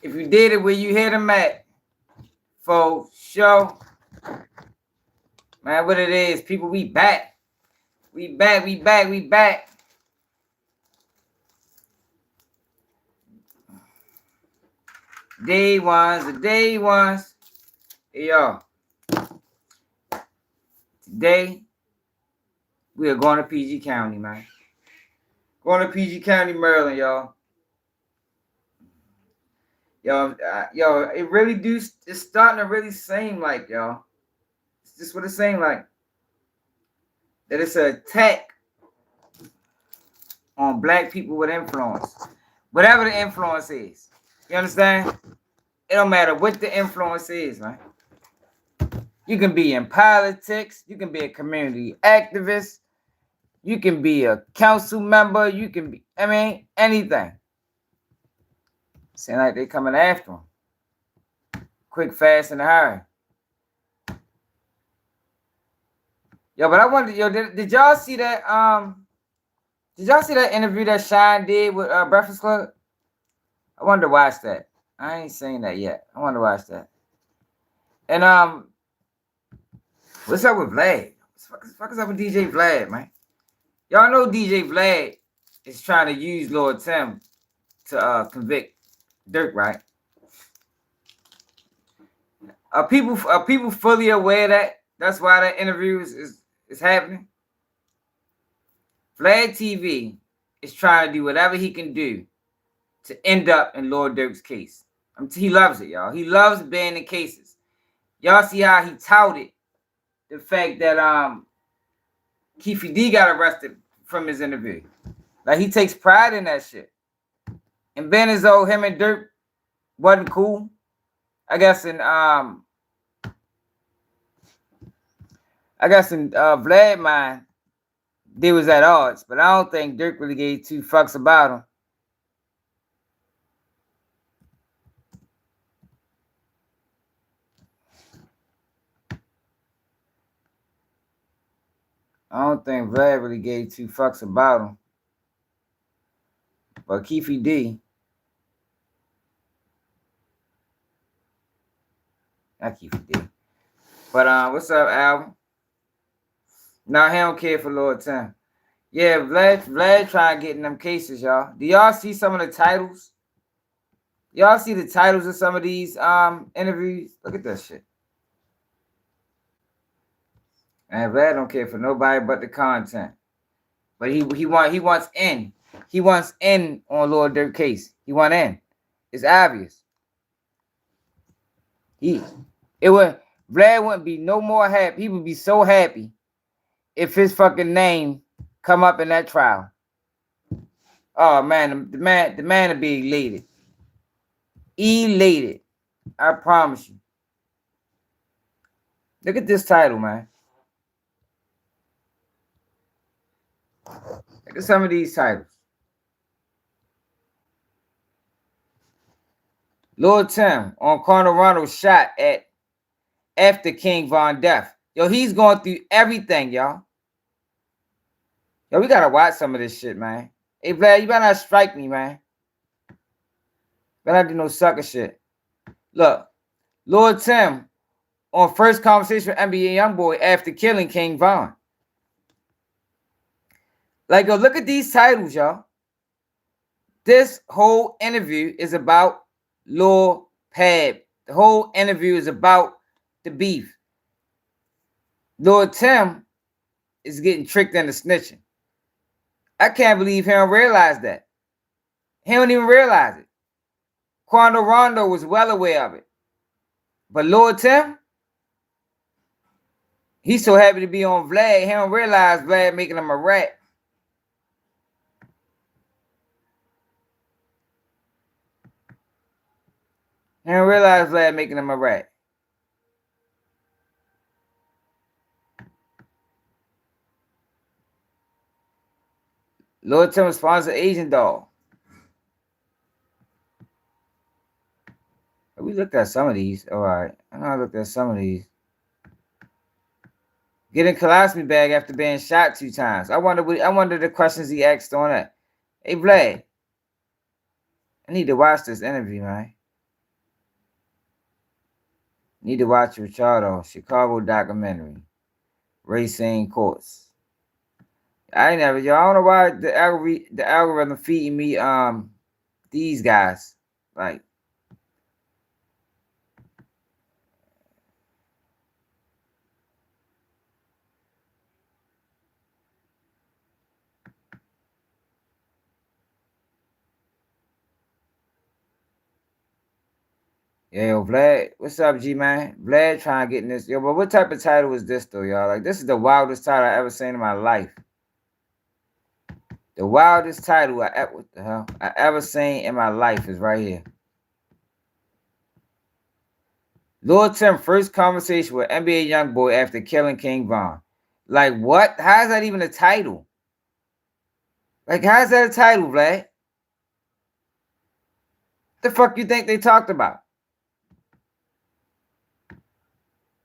If you did it where you hit them at, for sure. Man, what it is, people, we back. We back, we back, we back. Day ones, the day ones. Hey, y'all. Today, we are going to PG County, man. Going to PG County, Maryland, y'all. Yo, it really it's starting to really seem like, y'all. It's just what it seems like. That it's an attack on black people with influence. Whatever the influence is. You understand? It don't matter what the influence is, man. You can be in politics. You can be a community activist. You can be a council member. You can be, anything. Seems like they coming after them. Quick, fast, and hurry. Yo, but I wonder, yo, did y'all see that? Did y'all see that interview that Shyne did with Breakfast Club? I wanted to watch that. I ain't seen that yet. I want to watch that. And what's up with Vlad? What the fuck is up with DJ Vlad, man? Y'all know DJ Vlad is trying to use Lord Tim to convict Dirk, right? Are people fully aware that that's why that interview is happening? VladTV is trying to do whatever he can do to end up in Lord Dirk's case. He loves it, y'all. He loves being in cases. Y'all see how he touted the fact that Keefe D got arrested from his interview. Like, he takes pride in that shit. And Ben as though him and Dirk wasn't cool. I guess in Vlad mind, they was at odds, but I don't think Dirk really gave two fucks about him. I don't think Vlad really gave two fucks about him. But Keefe D, not Keefe D. But what's up, Alvin? Nah, he don't care for Lord Tim. Yeah, Vlad trying to get in them cases, y'all. Do y'all see some of the titles? Y'all see the titles of some of these interviews? Look at that shit. And Vlad don't care for nobody but the content. But he wants in. He wants in on Lord Dirk case. He want in. It's obvious. Vlad wouldn't be no more happy. He would be so happy if his fucking name come up in that trial. Oh man, the man would be elated. Elated. I promise you. Look at this title, man. Look at some of these titles. Lord Tim on Colonel Ronald's shot at after King Von death. Yo, he's going through everything, y'all. Yo, we gotta watch some of this shit, man. Hey, Vlad, you better not strike me, man. Better not do no sucker shit. Look, Lord Tim on first conversation with NBA Youngboy after killing King Von. Like, yo, look at these titles, y'all. This whole interview is about Lord Pab. The whole interview is about the beef. Lord Tim is getting tricked into snitching. I can't believe he don't realize that. He don't even realize it. Quando Rondo was well aware of it. But Lord Tim, he's so happy to be on Vlad, he don't realize Vlad making him a rat. He don't realize Vlad making him a rat. Lord Tim sponsors Asian doll. We looked at some of these. All right. I know I looked at some of these. Getting colostomy bag after being shot 2 times. I wonder the questions he asked on that. Hey, Vlad. I need to watch this interview, man. Need to watch Richardo, Chicago documentary, Racing Courts. I ain't never, yo. I don't know why the algorithm feeding me these guys. Like, yeah, yo, Vlad, what's up, G man? Vlad trying to get in this. Yo, but what type of title is this though, y'all? Like, this is the wildest title I ever seen in my life. The wildest title what the hell I ever seen in my life is right here. Lil Tim first conversation with NBA YoungBoy after killing King Von. Like, what? How is that even a title? Like, how is that a title, Vlad? What the fuck you think they talked about?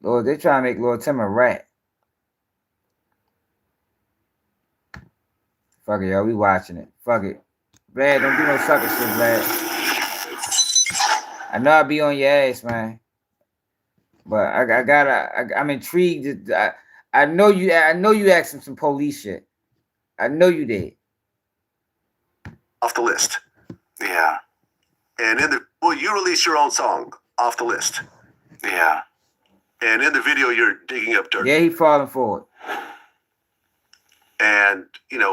Lord, they trying to make Lil Tim a rat. Fuck it, yo. We watching it. Fuck it. Vlad, don't do no sucker shit, Vlad. I know I be on your ass, man. But I'm intrigued. I know you asked him some police shit. I know you did. Off the list. Yeah. And you release your own song, Off the List. Yeah. And in the video, you're digging up dirt. Yeah, he falling for it. And,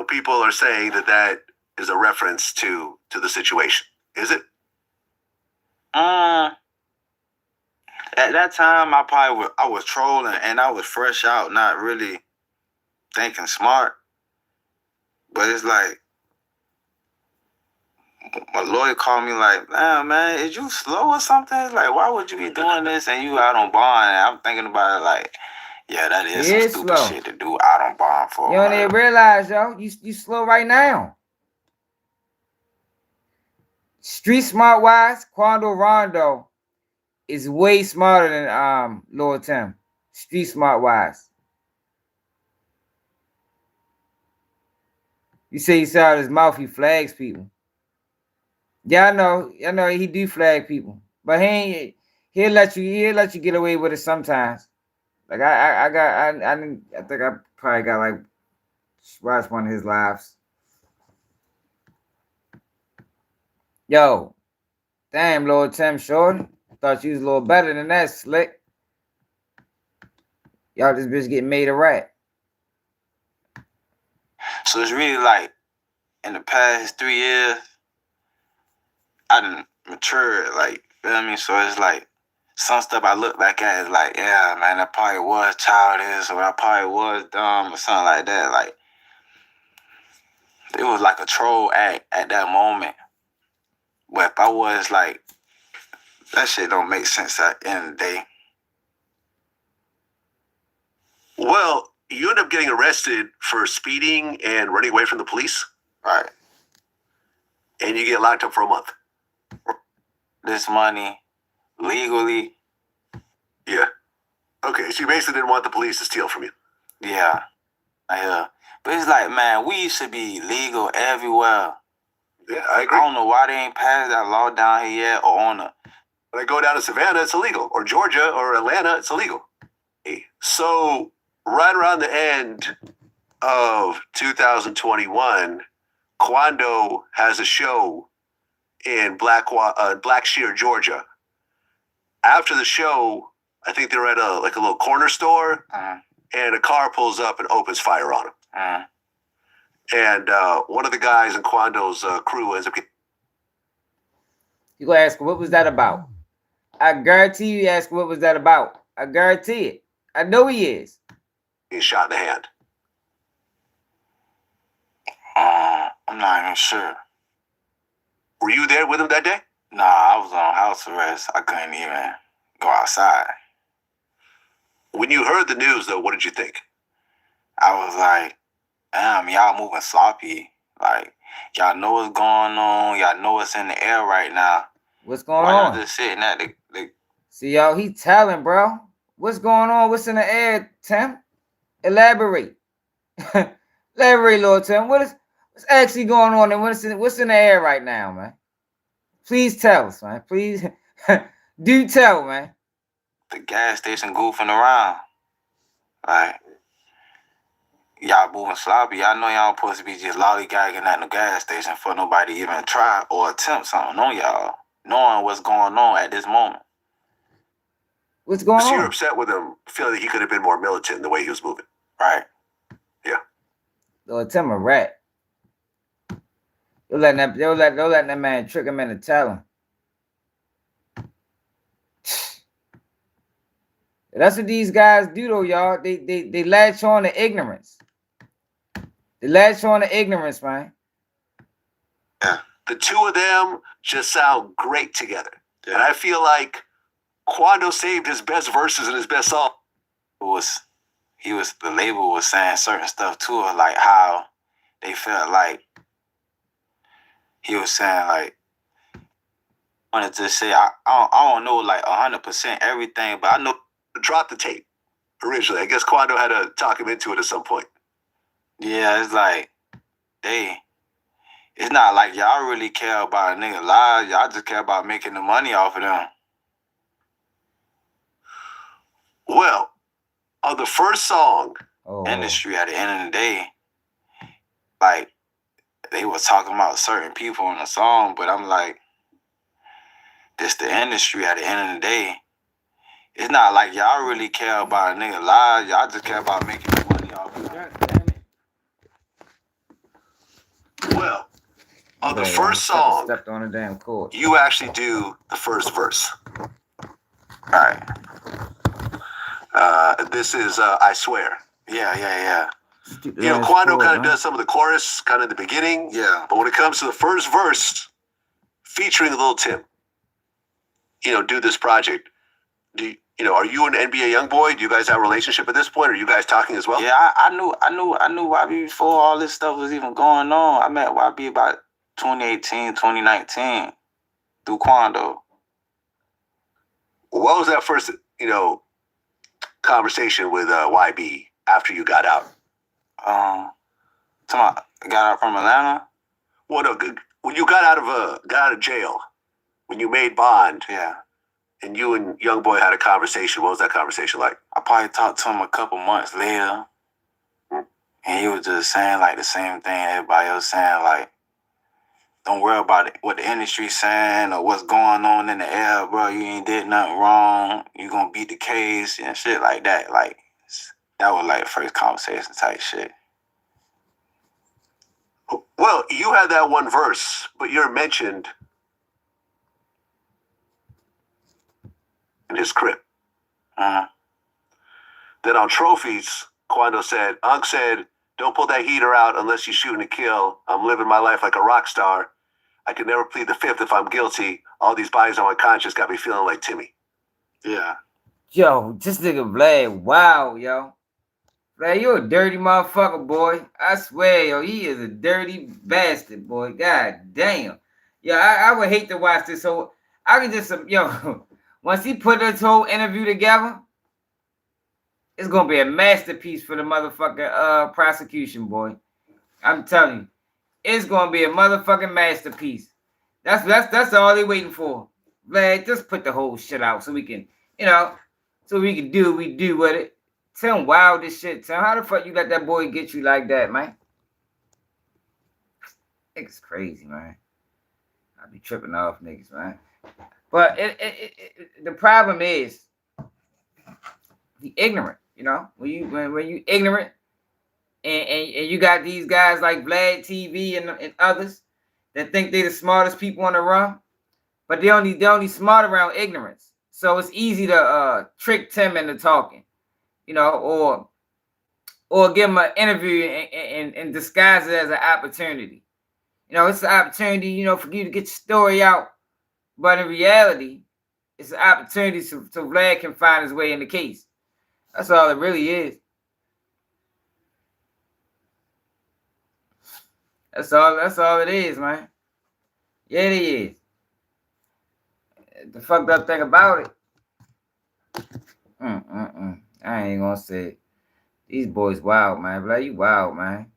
people are saying that is a reference to the situation. Is it? At that time, I was trolling and I was fresh out, not really thinking smart. But it's like, my lawyer called me like, man, is you slow or something? Like, why would you be doing this and you out on bond? And I'm thinking about it like, yeah, that is some stupid shit to do out on bond for. You don't even realize, yo, you slow right now. Street smart wise, Quando Rondo is way smarter than Lil Tim. Street smart wise. You say he saw his mouth, he flags people. Yeah, I know he do flag people, but he'll let you get away with it sometimes. Like I think I probably got like watched one of his lives. Yo, damn, Lord Tim Shorty, thought you was a little better than that, slick. Y'all this bitch getting made a rat. So it's really like in the past 3 years, I done matured, like, you know what I mean? So it's like some stuff I look back at is like, yeah, man, that probably was childish, or I probably was dumb, or something like that. Like, it was like a troll act at that moment. But if I was like, that shit don't make sense at the end of the day. Well, you end up getting arrested for speeding and running away from the police. Right. And you get locked up for a month. This money, legally. Yeah. Okay, so you basically didn't want the police to steal from you. Yeah. But it's like, man, we should be legal everywhere. Yeah, I agree. I don't know why they ain't passed that law down here yet or on the... When I go down to Savannah, it's illegal. Or Georgia or Atlanta, it's illegal. So, right around the end of 2021, Quando has a show in Blackshear, Georgia. After the show, I think they're at a little corner store, and a car pulls up and opens fire on them. And one of the guys in Quando's crew ends up getting... You gonna ask what was that about? I guarantee you ask what was that about. I guarantee it. I know he is. He's shot in the hand. I'm not even sure. Were you there with him that day? Nah, I was on house arrest. I couldn't even go outside. When you heard the news, though, what did you think? I was like, damn, y'all moving sloppy. Like, y'all know what's going on. Y'all know what's in the air right now. What's going Why on? y'all just sitting at the... See, y'all, he telling, bro. What's going on? What's in the air, Tim? Elaborate. Elaborate, Lord Tim. What's actually going on and what's in the air right now, man? Please tell us, man. Please do tell, man. The gas station goofing around. Like, y'all moving sloppy. Y'all know y'all supposed to be just lollygagging at the gas station for nobody to even try or attempt something on y'all, knowing what's going on at this moment. What's going So you're on? upset with him, feeling that he could have been more militant in the way he was moving. Right. Yeah. They'll attempt a rat. They'll let that man trick him into telling. That's what these guys do, though, y'all. They latch on to ignorance. They latch on to ignorance, man. Yeah. The two of them just sound great together. Yeah. And I feel like Quando saved his best verses and his best song. The label was saying certain stuff to her, like how they felt like he was saying, like, I wanted to say, I don't know like 100% everything, but I know. Dropped the tape originally. I guess Quando had to talk him into it at some point. Yeah, it's like it's not like y'all really care about a nigga lives. Y'all just care about making the money off of them. Well, on the first song, industry at the end of the day, like, they was talking about certain people in the song, but I'm like, this the industry at the end of the day. It's not like y'all really care about a nigga lives. Y'all just care about making the money off of them. Well, on the first song, stepped on a damn cord. You actually do the first verse. All right. This is I Swear. Yeah. You know, Quando kind of does some of the chorus kind of the beginning. Yeah. But when it comes to the first verse, featuring Lil Tim, you know, do this project. Are you an NBA young boy? Do you guys have a relationship at this point? Are you guys talking as well? Yeah, I knew YB before all this stuff was even going on. I met YB about 2018, 2019 through Quando. What was that first, conversation with YB after you got out? I got out from Atlanta. Well, no, when you got out of jail, when you made bond, yeah, and you and young boy had a conversation. What was that conversation like? I probably talked to him a couple months later, and he was just saying like the same thing everybody else saying, like, don't worry about it, what the industry's saying or what's going on in the air, bro. You ain't did nothing wrong. You gonna beat the case and shit like that. Like, that was like the first conversation type shit. Well, you had that one verse, but you're mentioned in his crib. Then on Trophies, Quando said, Unc said, don't pull that heater out unless you're shooting to kill. I'm living my life like a rock star. I could never plead the fifth if I'm guilty. All these bodies on my conscience got me feeling like Timmy. Yeah. Yo, this nigga Vlad, wow, yo. Vlad, you a dirty motherfucker, boy. I swear, yo, he is a dirty bastard, boy. God damn. Yeah, I would hate to watch this whole. I could just, once he put this whole interview together, it's gonna be a masterpiece for the motherfucking prosecution, boy. I'm telling you, it's gonna be a motherfucking masterpiece. That's all they waiting for. Vlad, just put the whole shit out so we can, so we can do what we do with it. Tell him wild this shit. Tell him how the fuck you let that boy get you like that, man. Niggas crazy, man. I be tripping off niggas, man. But the problem is the ignorant. When you ignorant and you got these guys like VladTV and others that think they the smartest people on the run, but they only smart around ignorance. So it's easy to trick Tim into talking, or give him an interview and disguise it as an opportunity. It's an opportunity, for you to get your story out. But in reality, it's an opportunity so Vlad can find his way in the case. That's all it really is. That's all it is, man. Yeah, it is. The fucked up thing about it. I ain't gonna say it. These boys wild, man. Vlad, you wild, man.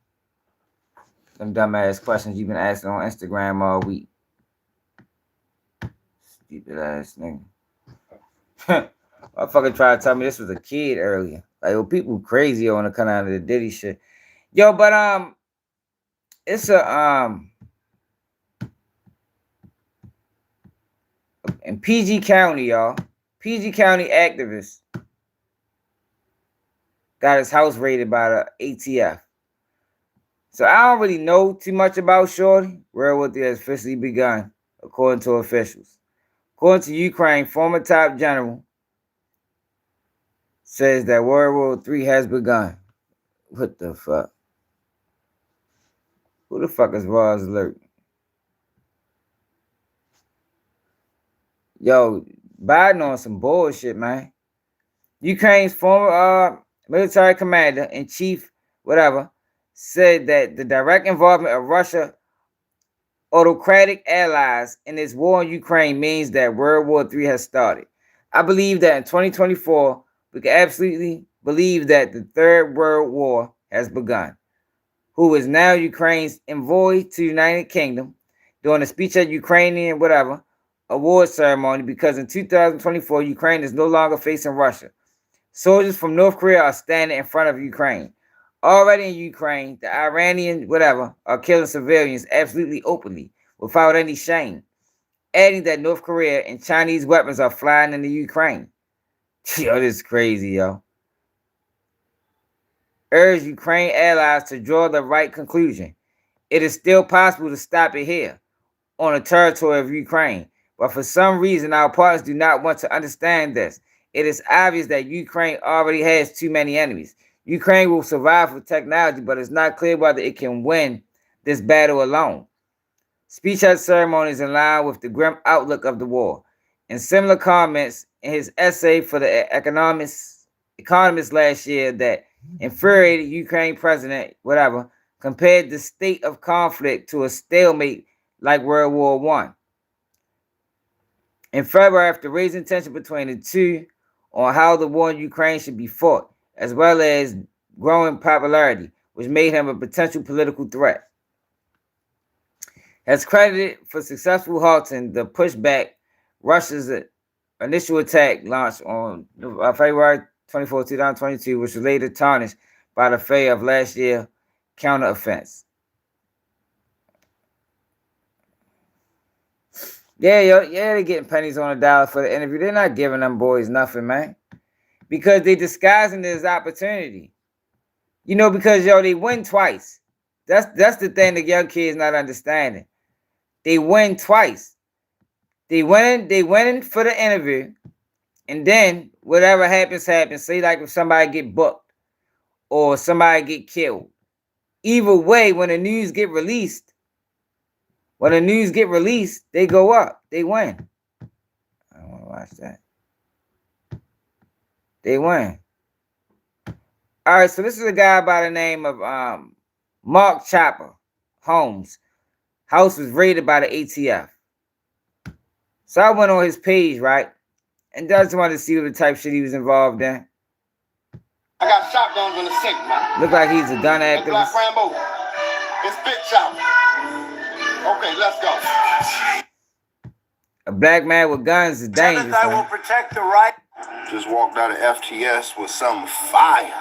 Them dumbass questions you've been asking on Instagram all week. Stupid ass nigga. Motherfucker tried to tell me this was a kid earlier. Like, yo, people crazy on the come out of the Diddy shit. Yo, but it's a in PG County, y'all. PG County activist got his house raided by the ATF. So I don't really know too much about Shorty. World War III has officially begun, according to officials. According to Ukraine, former top general says that World War III has begun. What the fuck? Who the fuck is Roz Alert? Yo, Biden on some bullshit, man. Ukraine's former military commander in chief, whatever, said that the direct involvement of Russia autocratic allies in this war in Ukraine means that World War III has started. I believe that in 2024, we can absolutely believe that the Third World War has begun. Who is now Ukraine's envoy to the United Kingdom during a speech at Ukrainian whatever award ceremony, because in 2024 Ukraine is no longer facing Russia. Soldiers from North Korea are standing in front of Ukraine. Already in Ukraine, the Iranian whatever are killing civilians absolutely openly without any shame, adding that North Korea and Chinese weapons are flying into Ukraine. Yo, this is crazy, yo. Urge Ukraine allies to draw the right conclusion. It is still possible to stop it here, on the territory of Ukraine. But for some reason, our partners do not want to understand this. It is obvious that Ukraine already has too many enemies. Ukraine will survive with technology, but it's not clear whether it can win this battle alone. Speech at ceremonies in line with the grim outlook of the war. In similar comments in his essay for the Economist last year that infuriated Ukraine president, whatever, compared the state of conflict to a stalemate like World War I. In February, after raising tension between the two on how the war in Ukraine should be fought, as well as growing popularity, which made him a potential political threat, has credited for successful halting the pushback. Russia's initial attack launched on February 24, 2022, which was later tarnished by the failure of last year's counteroffensive. Yeah, they're getting pennies on the dollar for the interview. They're not giving them boys nothing, man. Because they disguising this opportunity. You know, because, they win twice. That's the thing the young kids not understanding. They win twice. They winning for the interview. And then, whatever happens. Say, like, if somebody get booked. Or somebody get killed. Either way, when the news get released, they go up. They win. I don't want to watch that. They win. All right, so this is a guy by the name of Mark Chopper Holmes. House was raided by the ATF. So I went on his page, right? And just wanted to see what the type shit he was involved in. I got shotguns in the sink, man. Look like he's a gun activist. Black Rambo. It's Big Chopper. Okay, let's go. A black man with guns is dangerous. I will protect the right. Just walked out of FTS with some fire.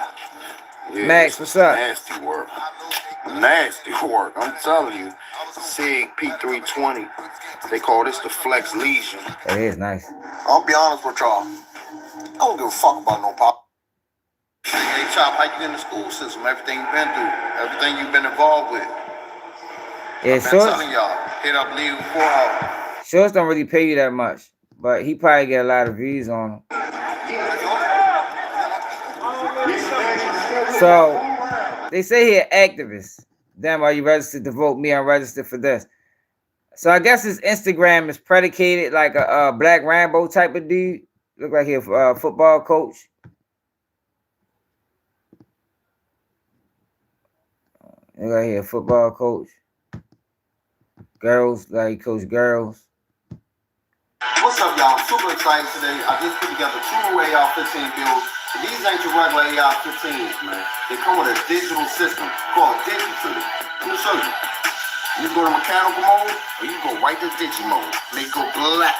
Yeah, Max, what's up? Nasty work. Nasty work. I'm telling you. SIG P320. They call this the Flex Legion. It is nice. I'll be honest with y'all. I don't give a fuck about no pop. Hey, Chop, how you in the school system? Everything you've been through. Everything you've been involved with. Yeah, I've been telling y'all. Hit up League 4 hours. Shorts don't really pay you that much. But he probably get a lot of views on him. So, they say he an activist. Damn, are you registered to vote? Me, I'm registered for this. So, I guess his Instagram is predicated like a Black Rambo type of dude. Look like he's a football coach. Look like he's a football coach. Girls, like he coach girls. What's up, y'all? I'm super excited today. I just put together 2 AR-15 builds. These ain't your regular AR-15s, man. They come with a digital system called Digital. Let me show you. You go to mechanical mode, or you go right to digital mode. They go black.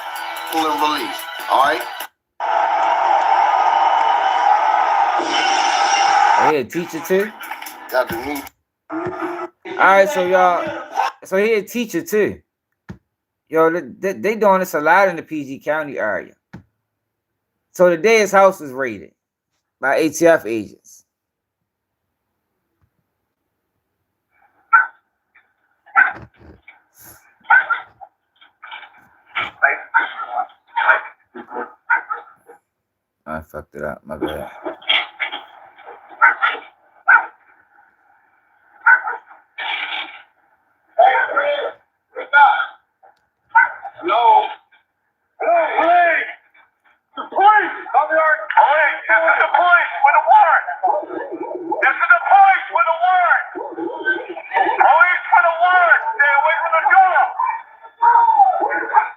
lawful and released. All right? Oh, he a teacher too? Got the new. Alright, so y'all, so he a teacher too. Yo, they doing this a lot in the PG County area. So today his house was raided by ATF agents. I fucked it up, my bad. Hello? Hello, police! The police! Come here! Police! This is the police with a warrant! This is the police with a warrant! Police with a warrant! Stay away from the door!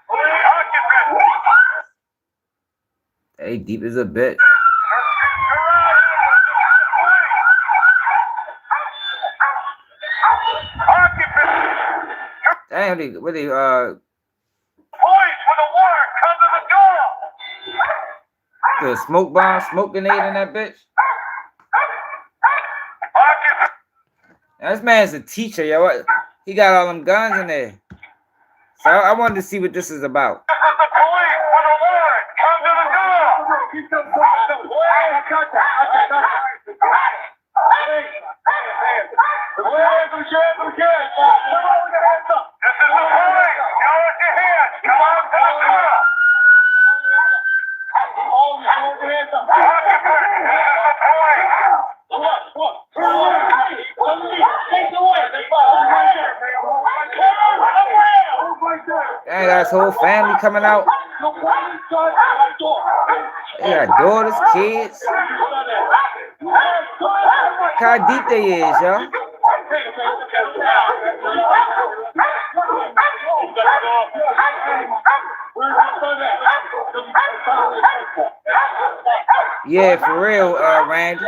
Police occupant! Hey, deep as a bitch. Damn, what they Police with a warrant, come to the door! the smoke bomb, smoke grenade in that bitch? Occupant! Now, this man's a teacher, yo. What? He got all them guns in there. So I wanted to see what this is about. This is the police with a warrant, come to the door! Keep them This is the police! Y'all with your hands! Come on to the door! Occupant! This is the police! Dang, got his whole family coming out. They got daughters, kids. Look how deep they is, yo. Yeah, for real, Randy.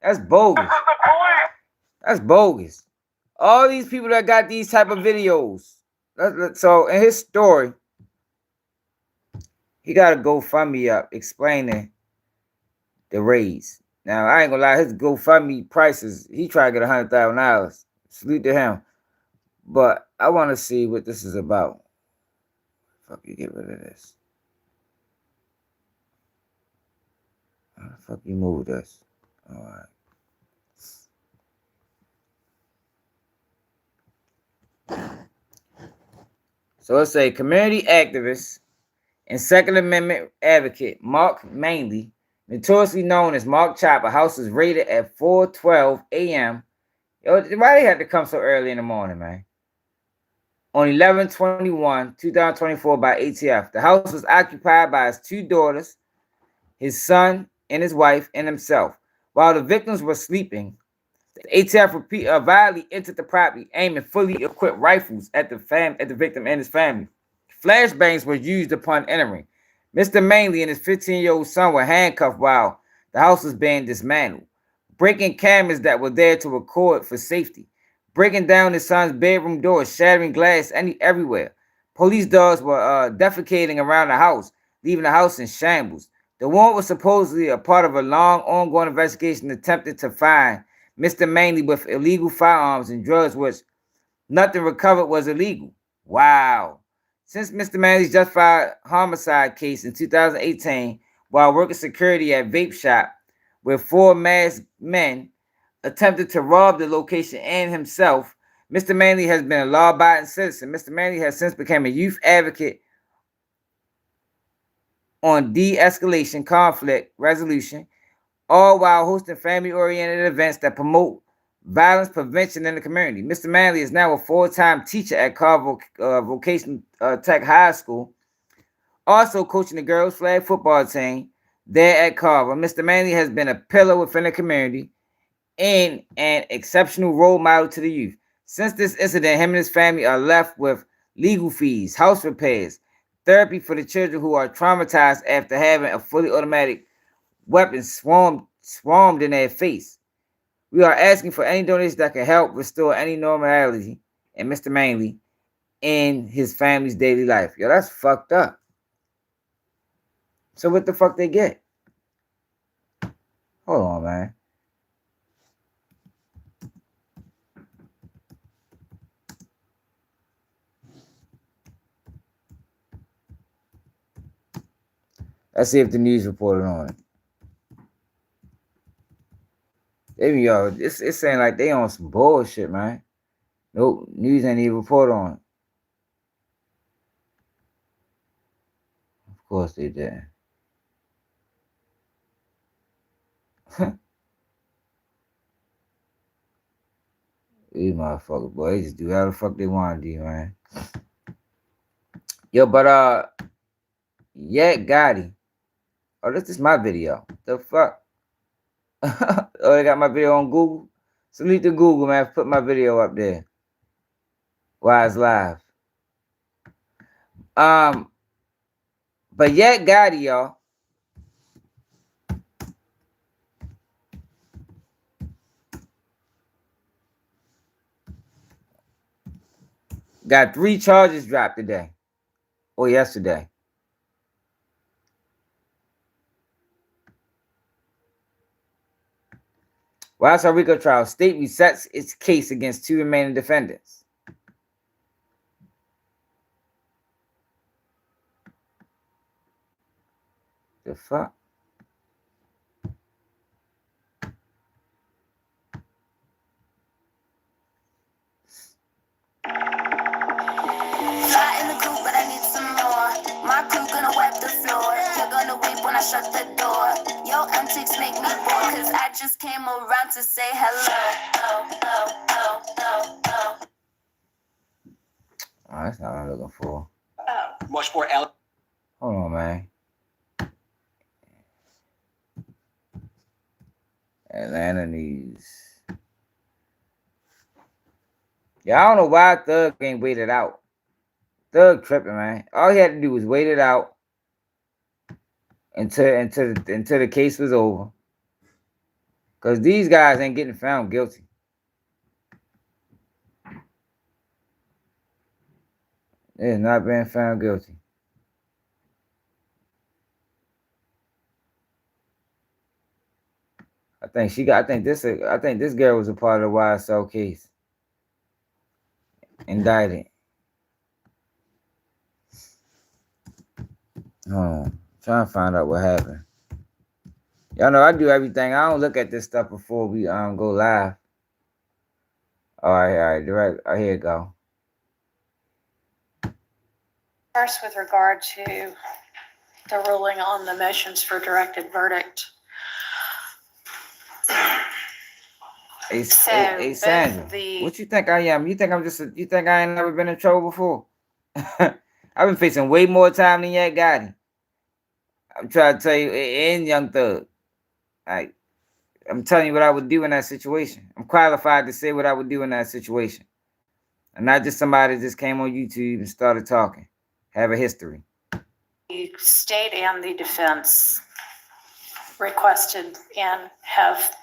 That's bogus. That's bogus. All these people that got these type of videos. So in his story, he got a GoFundMe up explaining the raise. Now I ain't gonna lie, his GoFundMe prices, he tried to get $100,000. Salute to him. But I want to see what this is about. Fuck, you get rid of this. How the fuck you move this? All right. So let's say community activist and Second Amendment advocate Mark Manley, notoriously known as Mark Chopper, house was raided at 4:12 a.m. Yo, why they had to come so early in the morning, man? On 11/21/2024 by ATF. The house was occupied by his two daughters, his son, and his wife, and himself. While the victims were sleeping, the ATF violently entered the property, aiming fully equipped rifles at the victim and his family. Flashbangs were used upon entering. Mr. Manley and his 15-year-old son were handcuffed while the house was being dismantled, breaking cameras that were there to record for safety, breaking down his son's bedroom doors, shattering glass everywhere. Police dogs were defecating around the house, leaving the house in shambles. The warrant was supposedly a part of a long, ongoing investigation attempted to find Mr. Manley with illegal firearms and drugs, which nothing recovered was illegal. Wow. Since Mr. Manley's justified homicide case in 2018, while working security at vape shop, where 4 masked men attempted to rob the location and himself, Mr. Manley has been a law-abiding citizen. Mr. Manley has since become a youth advocate on de-escalation, conflict resolution, all while hosting family-oriented events that promote violence prevention in the community. Mr. Manley is now a full-time teacher at Carver Vocational Tech High School, also coaching the girls' flag football team there at Carver. Mr. Manley has been a pillar within the community and an exceptional role model to the youth. Since this incident, him and his family are left with legal fees, house repairs, therapy for the children who are traumatized after having a fully automatic weapon swarmed in their face. We are asking for any donations that can help restore any normality in Mr. Manley in his family's daily life. Yo, that's fucked up. So what the fuck they get? Hold on, man. Let's see if the news reported on it. It's saying like they on some bullshit, man. Nope, news ain't even report on it. Of course they did. These motherfuckers, boy, they just do whatever the fuck they want to do, man. Yo, but Yak Gotti. Oh, this is my video. The fuck? Oh, they got my video on Google. Salute to Google, man. Put my video up there. Why it's live. But Yak Gotti, y'all. Got 3 charges dropped today. Or yesterday. YSL RICO trial. State resets its case against 2 remaining defendants. The fuck? Fly in the coop, but I need some more. My crew gonna wipe the floor. You're gonna weep when I shut the door. Your antics make me bored, cause I just came around to say hello. Oh, that's not what I'm looking for. Much more elegant. Hold on, man. Atlanta news. Yeah, I don't know why Thug ain't waited out. Thug tripping, man. All he had to do was wait it out until the case was over. Cause these guys ain't getting found guilty. They're not being found guilty. I think this girl was a part of the YSL case. Indicted. Trying to find out what happened. Y'all know I do everything. I don't look at this stuff before we go live. All right, direct. Oh, here you go. First, with regard to the ruling on the motions for directed verdict. Hey, Sandra, what you think I am? You think I ain't never been in trouble before? I've been facing way more time than Yak Gotti. I'm trying to tell you, and Young Thug. I'm telling you what I would do in that situation. I'm qualified to say what I would do in that situation. And not just somebody that just came on YouTube and started talking. Have a history. The state and the defense requested and have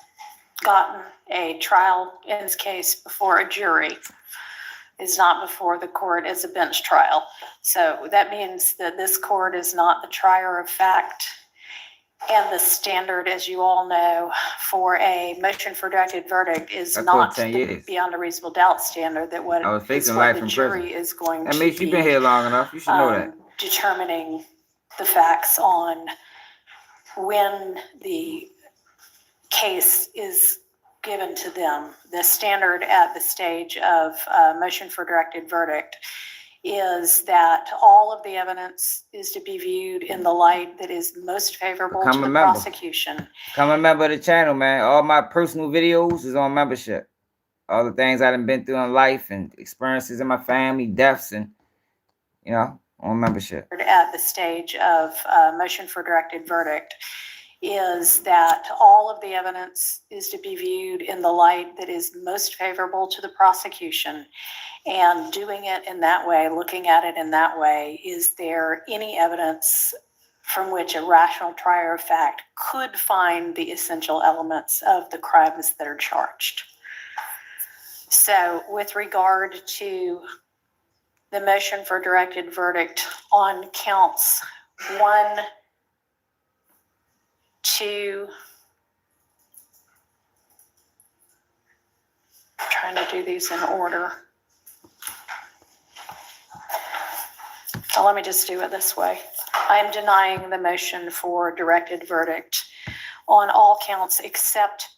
gotten a trial in this case before a jury. Is not before the court as a bench trial. So that means that this court is not the trier of fact. And the standard, as you all know, for a motion for directed verdict is not the beyond a reasonable doubt standard. That what I was facing what life the in jury prison. is going That to makes be. you been here long enough. You should know that. Determining the facts on when the case is given to them. The standard at the stage of motion for directed verdict is that all of the evidence is to be viewed in the light that is most favorable to the prosecution. Become a member of the channel, man. All my personal videos is on membership. All the things I've been through in life and experiences in my family, deaths, and, on membership. At the stage of motion for directed verdict is that all of the evidence is to be viewed in the light that is most favorable to the prosecution. And doing it in that way, looking at it in that way, is there any evidence from which a rational trier of fact could find the essential elements of the crimes that are charged? So with regard to the motion for directed verdict on counts 1, to trying to do these in order. So let me just do it this way. I am denying the motion for directed verdict on all counts except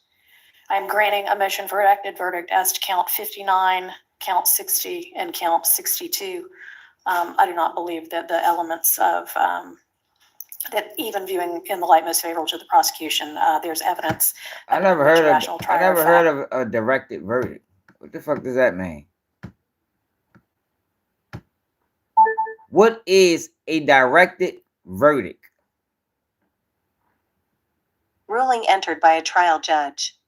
I'm granting a motion for directed verdict as to count 59, count 60, and count 62. I do not believe that the elements of that, even viewing in the light most favorable to the prosecution, there's evidence. I never heard of a directed verdict. What the fuck does that mean? What is a directed verdict? Ruling entered by a trial judge.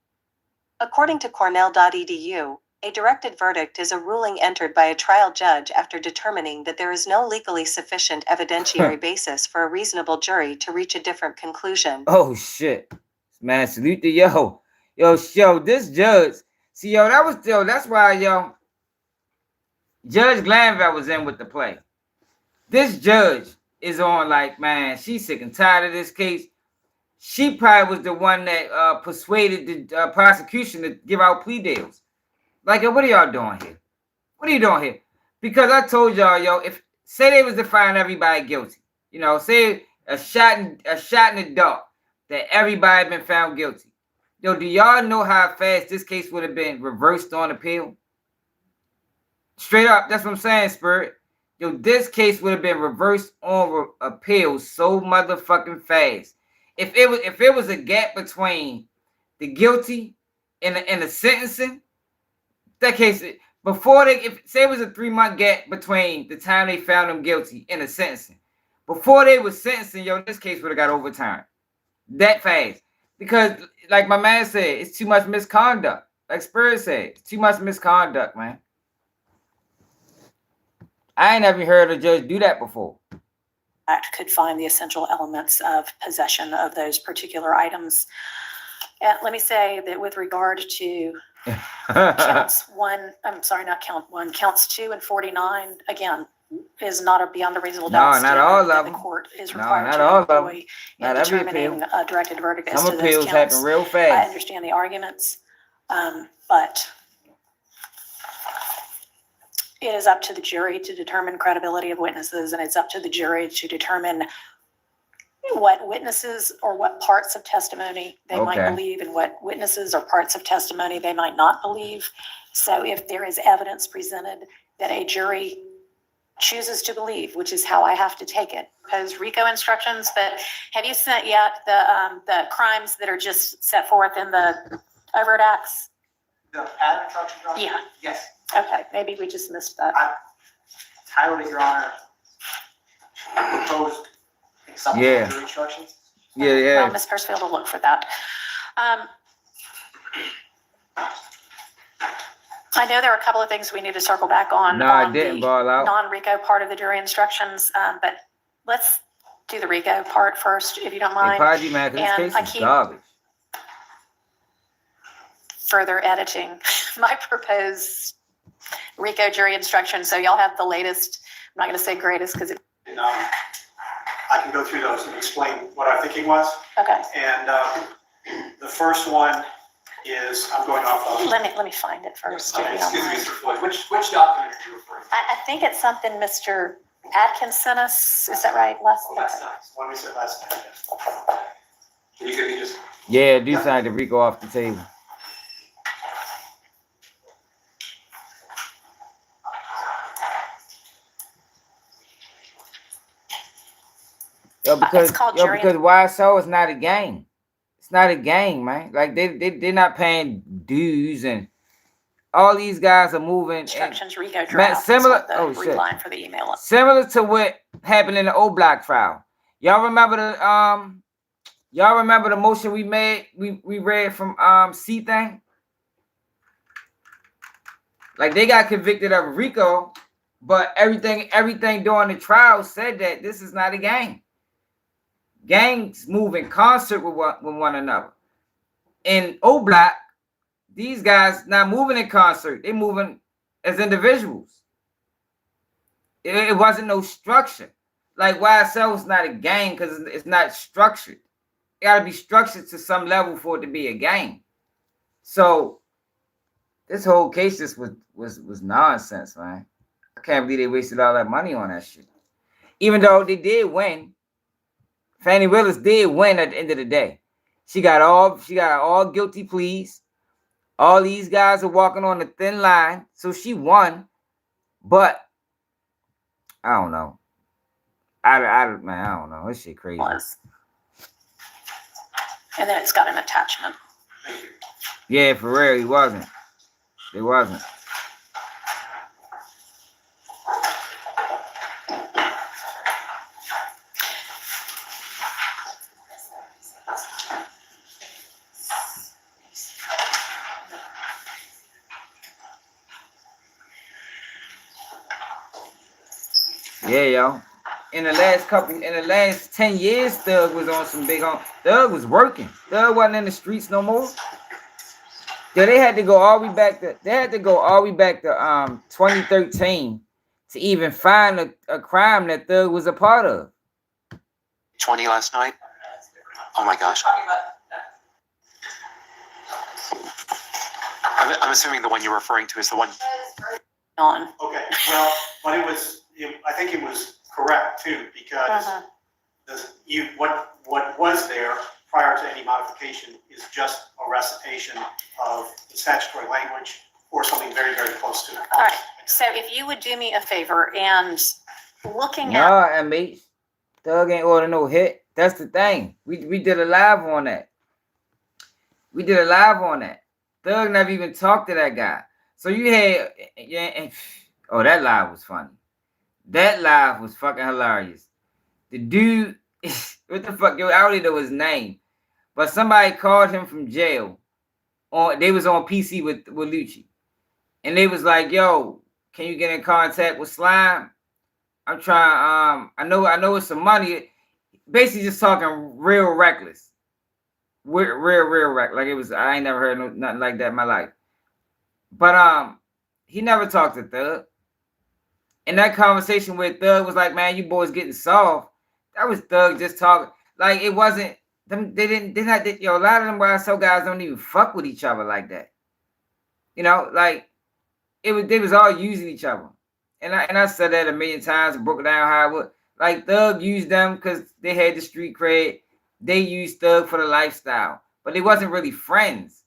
According to Cornell.edu, a directed verdict is a ruling entered by a trial judge after determining that there is no legally sufficient evidentiary basis for a reasonable jury to reach a different conclusion. Oh shit, man! Salute to yo, this judge. See, yo, that's why, yo, Judge Glanville was in with the play. This judge is on, like, man, she's sick and tired of this case. She probably was the one that persuaded the prosecution to give out plea deals. Like, what are y'all doing here? What are you doing here? Because I told y'all, yo, say they was to find everybody guilty, you know, say a shot in the dark that everybody been found guilty. Yo, do y'all know how fast this case would have been reversed on appeal? Straight up, that's what I'm saying, Spirit. Yo, this case would have been reversed on appeal so motherfucking fast. If it was a gap between the guilty and the sentencing, that case, before say it was a 3-month gap between the time they found them guilty and the sentencing, before they was sentencing, yo, this case would have got overturned that fast. Because, like my man said, it's too much misconduct. Like Spirit said, it's too much misconduct, man. I ain't never heard a judge do that before. Act could find the essential elements of possession of those particular items. And let me say that with regard to counts 2 and 49, again, is not a beyond a reasonable doubt. No, not all of them. The court is required not to all of them. employ Not in every determining appeal. a directed verdict as Some to those appeals counts. happen real I fast. understand the arguments, but it is up to the jury to determine credibility of witnesses, and it's up to the jury to determine what witnesses or what parts of testimony they might believe and what witnesses or parts of testimony they might not believe. So if there is evidence presented that a jury chooses to believe, which is how I have to take it, because RICO instructions, but have you sent yet the crimes that are just set forth in the overt acts? The pad instructions, Your Honor? Yeah. Yes. Okay, maybe we just missed that. Titled it, Your Honor, proposed supplementary instructions. Yeah. Well, Ms. Persfield will look for that. I know there are a couple of things we need to circle back on. No, I didn't ball out. Non-RICO part of the jury instructions, but let's do the RICO part first, if you don't mind. Apology, man, because And this I case is keep garbage. further editing my proposed RICO jury instructions, so y'all have the latest. I'm not going to say greatest because it. And, I can go through those and explain what our thinking was. Okay. And the first one is, I'm going off of. Let me find it first. If you don't Excuse me, mind. Mr. Floyd, which document are you referring to? I think it's something Mr. Atkins sent us. Is that right? Last night, when we said last night, yes. Can you give me just? Yeah, do sign the RICO off the table. Because YSL is not a gang. It's not a gang, man. Like they're not paying dues, and all these guys are moving. Instructions RICO draft. Similar. Line for the email. Similar to what happened in the O Block trial. Y'all remember the motion we made? We read from C thing. Like they got convicted of RICO, but everything during the trial said that this is not a gang. Gangs move in concert with one another. In O Block, these guys not moving in concert. They moving as individuals. It wasn't no structure. Like YSL is not a gang because it's not structured. gotta be structured to some level for it to be a game. So this whole case just was nonsense, man. I can't believe they wasted all that money on that shit. Even though they did win, Fannie Willis did win at the end of the day. She got all guilty pleas. All these guys are walking on the thin line, so she won. But I don't know. I don't know. This shit crazy. Was. And then it's got an attachment. Yeah, for real, he wasn't. It wasn't. Yeah, yo. In the last 10 years, Thug was on some big on. Thug was working. Thug wasn't in the streets no more. Yeah, they had to go all the way back to 2013 to even find a crime that Thug was a part of. 20 last night? Oh my gosh. I'm assuming the one you're referring to is the one. On. Okay, well, but I think it was correct too, because what was there prior to any modification is just a recitation of the statutory language or something very, very close to it. All right. So if you would do me a favor and looking at. Nah, MH. Thug ain't order no hit. That's the thing. We did a live on that. Thug never even talked to that guy. So you had, oh, that live was funny. That live was fucking hilarious. The dude, what the fuck, yo, I don't even know his name, but somebody called him from jail. They was on PC with Lucci, and they was like, "Yo, can you get in contact with Slime? I'm trying. I know it's some money." Basically, just talking real reckless, real reckless. Like it was. I ain't never heard nothing like that in my life. But he never talked to Thug. And that conversation with Thug was like, "Man, you boys getting soft." That was Thug just talking. Like it wasn't them. They're not. Yo, a lot of them YSL guys don't even fuck with each other like that. You know, like it was. They was all using each other. And I said that a million times and broke it down how it would. Like Thug used them because they had the street cred. They used Thug for the lifestyle, but they wasn't really friends.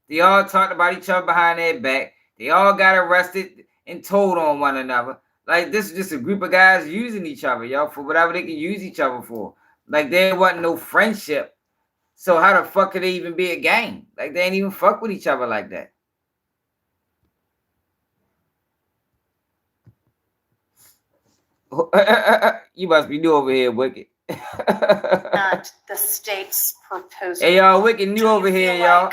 They all talked about each other behind their back. They all got arrested and told on one another. Like this is just a group of guys using each other, yo, for whatever they can use each other for. Like there wasn't no friendship. So how the fuck could they even be a gang? Like they ain't even fuck with each other like that. You must be new over here, Wicked. Not the state's proposal. Hey, y'all, Wicked new over here, y'all.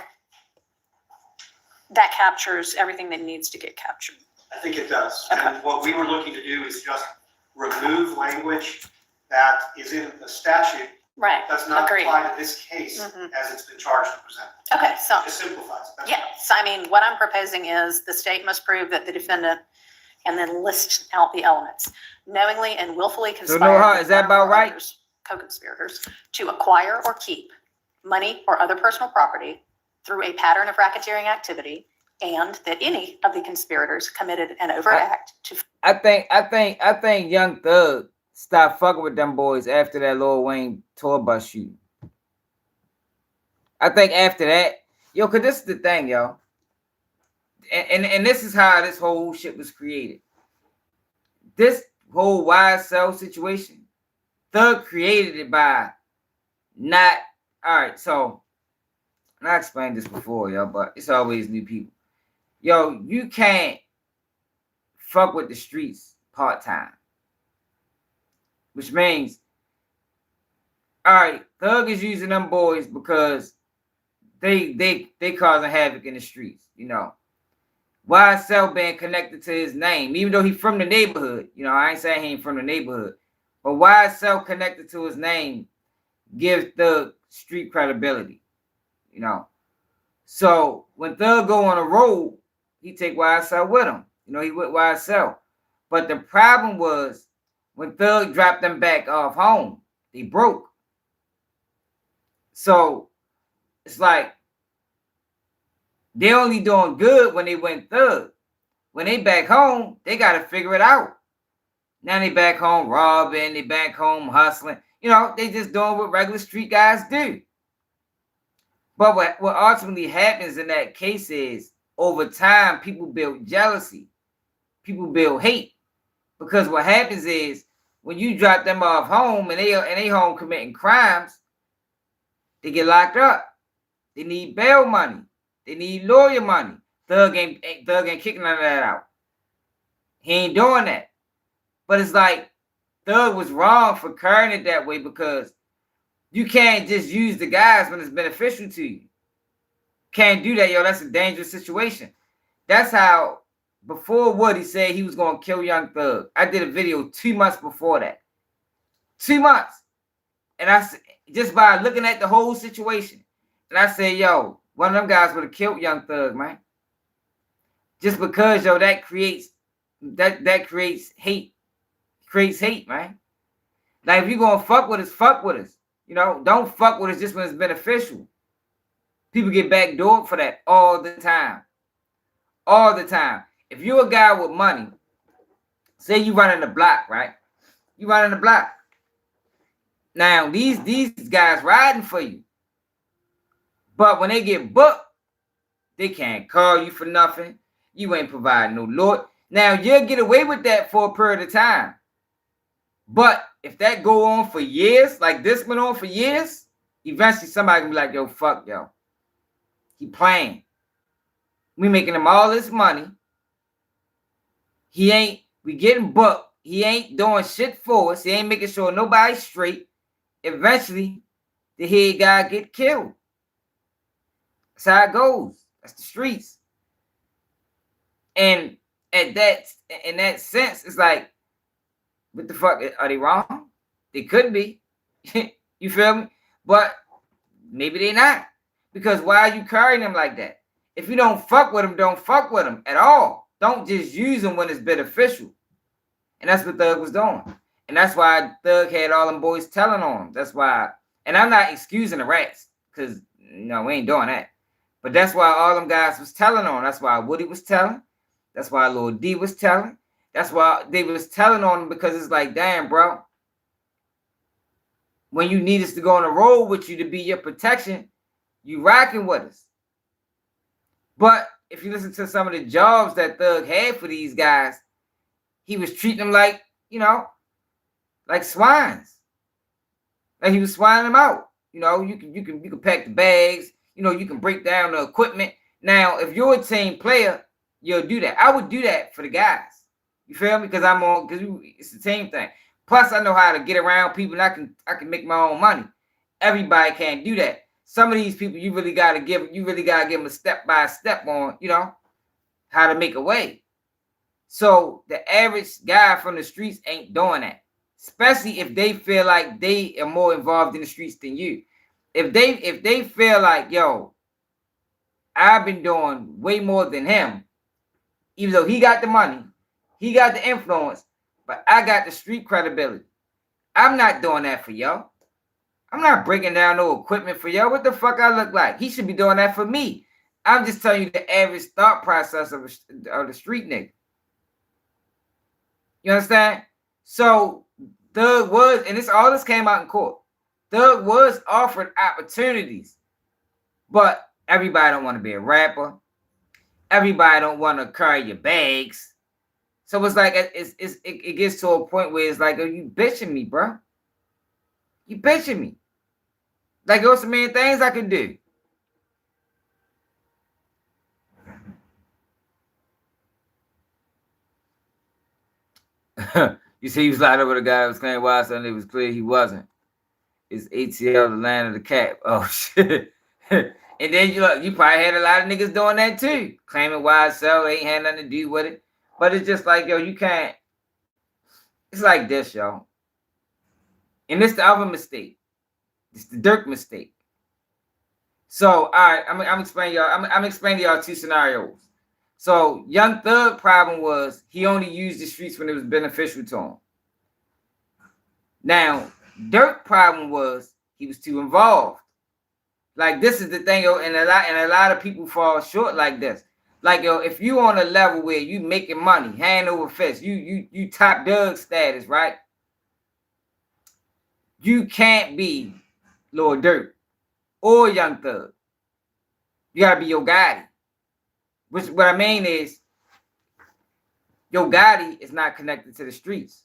That captures everything that needs to get captured. I think it does. Okay. And what we were looking to do is just remove language that is in the statute. Right. Does not Agreed. apply to this case as it's been charged and presented. Okay, so. It just simplifies it. That's Yeah, so I mean, what I'm proposing is the state must prove that the defendant, and then list out the elements, knowingly and willfully conspired. Is that about right? Co-conspirators to acquire or keep money or other personal property through a pattern of racketeering activity, and that any of the conspirators committed an overt act to. I think Young Thug stopped fucking with them boys after that Lil Wayne tour bus shooting. I think after that, yo, cause this is the thing, yo. And this is how this whole shit was created. This whole YSL situation, Thug created it by not. All right, so and I explained this before, yo, but it's always new people. Yo, you can't fuck with the streets part-time. Which means, all right, Thug is using them boys because they causing havoc in the streets, you know. YSL being connected to his name, even though he's from the neighborhood. You know, I ain't saying he ain't from the neighborhood. But YSL connected to his name gives Thug street credibility, you know. So when Thug go on a road, he take YSL with him. You know, he with YSL. But the problem was when Thug dropped them back off home, they broke. So it's like they only doing good when they went thug. When they back home, they got to figure it out. Now they back home robbing, they back home hustling. You know, they just doing what regular street guys do. But what ultimately happens in that case is over time, people build jealousy. People build hate. Because what happens is when you drop them off home and they home committing crimes, they get locked up. They need bail money. They need lawyer money. Thug ain't kicking none of that out. He ain't doing that. But it's like Thug was wrong for carrying it that way because you can't just use the guys when it's beneficial to you. Can't do that, yo. That's a dangerous situation. That's how before Woody said he was going to kill Young Thug. I did a video 2 months before that. 2 months. And I just by looking at the whole situation. And I said, yo, one of them guys would have killed Young Thug, man. Just because, yo, that creates hate. Creates hate, man. Like if you're gonna fuck with us, fuck with us. You know, don't fuck with us just when it's beneficial. People get backdoored for that all the time. All the time. If you're a guy with money, say you running the block, right? You running the block. Now these guys riding for you. But when they get booked, they can't call you for nothing. You ain't providing no lawyer. Now you'll get away with that for a period of time. But if that go on for years, like this went on for years, eventually somebody can be like, yo, fuck, yo. He playing. We making him all this money. We getting booked. He ain't doing shit for us. He ain't making sure nobody's straight. Eventually, the head guy get killed. That's how it goes. That's the streets. And in that sense, it's like, what the fuck? Are they wrong? They could be. You feel me? But maybe they not. Because why are you carrying them like that? If you don't fuck with them, don't fuck with them at all. Don't just use them when it's beneficial. And that's what Thug was doing. And that's why Thug had all them boys telling on him. That's why. And I'm not excusing the rats. Because, no, we ain't doing that. But that's why all them guys was telling on. That's why Woody was telling. That's why Lil D was telling. That's why they was telling on him because it's like, damn, bro. When you need us to go on the road with you to be your protection, you rocking with us. But if you listen to some of the jobs that Thug had for these guys, he was treating them like, you know, like swines. Like he was swining them out. You know, you can pack the bags. You know, you can break down the equipment. Now, if you're a team player, you'll do that. I would do that for the guys. You feel me? Because it's the team thing. Plus, I know how to get around people, and I can make my own money. Everybody can't do that. Some of these people, you really gotta give them a step-by-step on, you know, how to make a way. So the average guy from the streets ain't doing that. Especially if they feel like they are more involved in the streets than you. If they feel like, yo, I've been doing way more than him, even though he got the money, he got the influence, but I got the street credibility. I'm not doing that for y'all. I'm not breaking down no equipment for y'all. What the fuck I look like? He should be doing that for me. I'm just telling you the average thought process of the street nigga. You understand? So Thug was, and all this came out in court. Thug was offered opportunities, but everybody don't want to be a rapper. Everybody don't want to carry your bags. So it's like it gets to a point where it's like, are you bitching me, bro? You bitching me. Like, there's so many things I can do. You see, he was lying over the guy who was claiming YSL, and it was clear he wasn't. It's ATL, the land of the cap. Oh, shit. And then you probably had a lot of niggas doing that too. Claiming YSL ain't had nothing to do with it. But it's just like, yo, you can't. It's like this, yo. And this the other mistake. It's the Dirk mistake. So, all right, I'm explaining y'all. I'm explaining y'all two scenarios. So, Young Thug problem was he only used the streets when it was beneficial to him. Now, Dirk problem was he was too involved. Like this is the thing, yo, and a lot of people fall short like this. Like, yo, if you on a level where you making money, hand over fist, you top Doug status, right? You can't be Lil Durk or Young Thug. You gotta be Yo Gotti. Which what I mean is, Yo Gotti is not connected to the streets,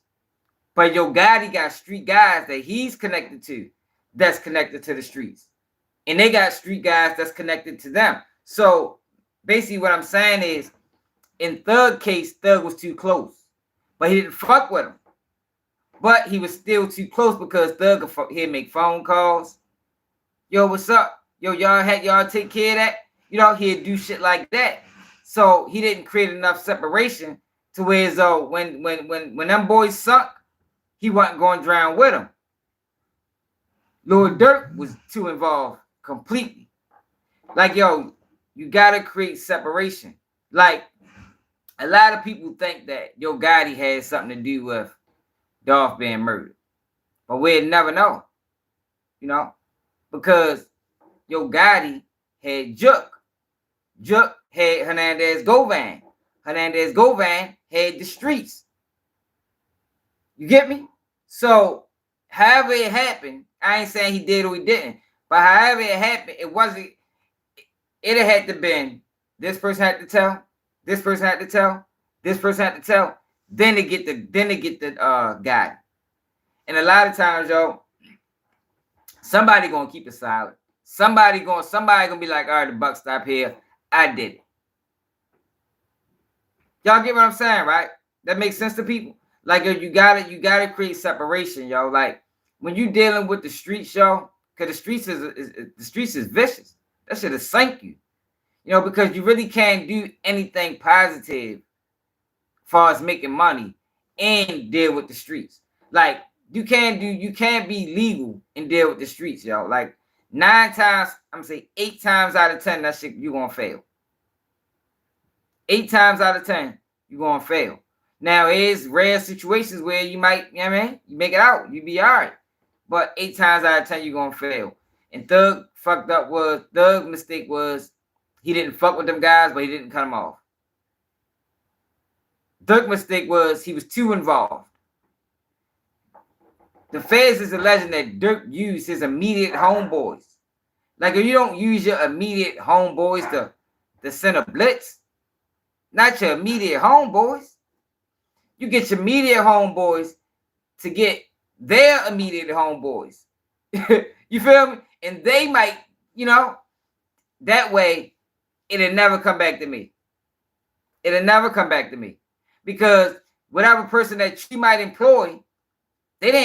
but Yo Gotti got street guys that he's connected to, that's connected to the streets, and they got street guys that's connected to them. So basically, what I'm saying is, in Thug case, Thug was too close, but he didn't fuck with him. But he was still too close because Thug he'd make phone calls. Yo, what's up? Yo, y'all take care of that. You know, he'd do shit like that. So he didn't create enough separation to where as though when them boys sunk, he wasn't going to drown with them. Lil Durk was too involved completely. Like, yo, you gotta create separation. Like, a lot of people think that Yo Gotti had something to do with Dolph being murdered, but we'd never know, you know, because Yo Gotti had Juk had Hernandez Govan had the streets. You get me? So however it happened, I ain't saying he did or he didn't, but however it happened, it had to been this person had to tell, this person had to tell, this person had to tell. Then they get the guy. And a lot of times, yo, somebody gonna keep it silent. Somebody gonna be like, all right, the buck stop here. I did it. Y'all get what I'm saying, right? That makes sense to people. Like, yo, you gotta create separation, yo. Like when you dealing with the streets, yo, because the streets is vicious. That shit will sink you. You know, because you really can't do anything positive as far as making money and deal with the streets. Like you can't be legal and deal with the streets, yo. Like 9 times, I'm gonna say 8 times out of 10, that shit you gonna fail. 8 times out of 10, you gonna fail. Now it is rare situations where you might, you know what I mean, you make it out, you be all right. But 8 times out of 10, you gonna fail. And Thug mistake was he didn't fuck with them guys, but he didn't cut them off. Durk mistake was he was too involved. The feds is alleging that Durk used his immediate homeboys. Like if you don't use your immediate homeboys to send a blitz, not your immediate homeboys. You get your immediate homeboys to get their immediate homeboys. You feel me? And they might, you know, that way it'll never come back to me. It'll never come back to me. Because whatever person that you might employ, they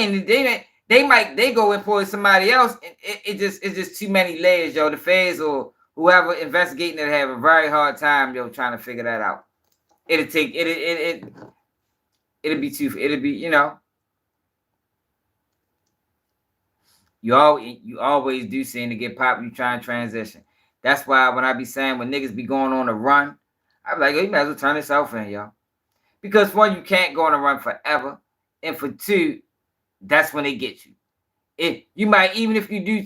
go employ somebody else. It's just too many layers, yo. The feds or whoever investigating it have a very hard time, yo, trying to figure that out. It'll be, you know. You always do seem to get popped. You try and transition. That's why when I be saying when niggas be going on a run, I be like, you might as well turn yourself in, yo. Because for one, you can't go on a run forever, and for two, that's when they get you. You might even if you do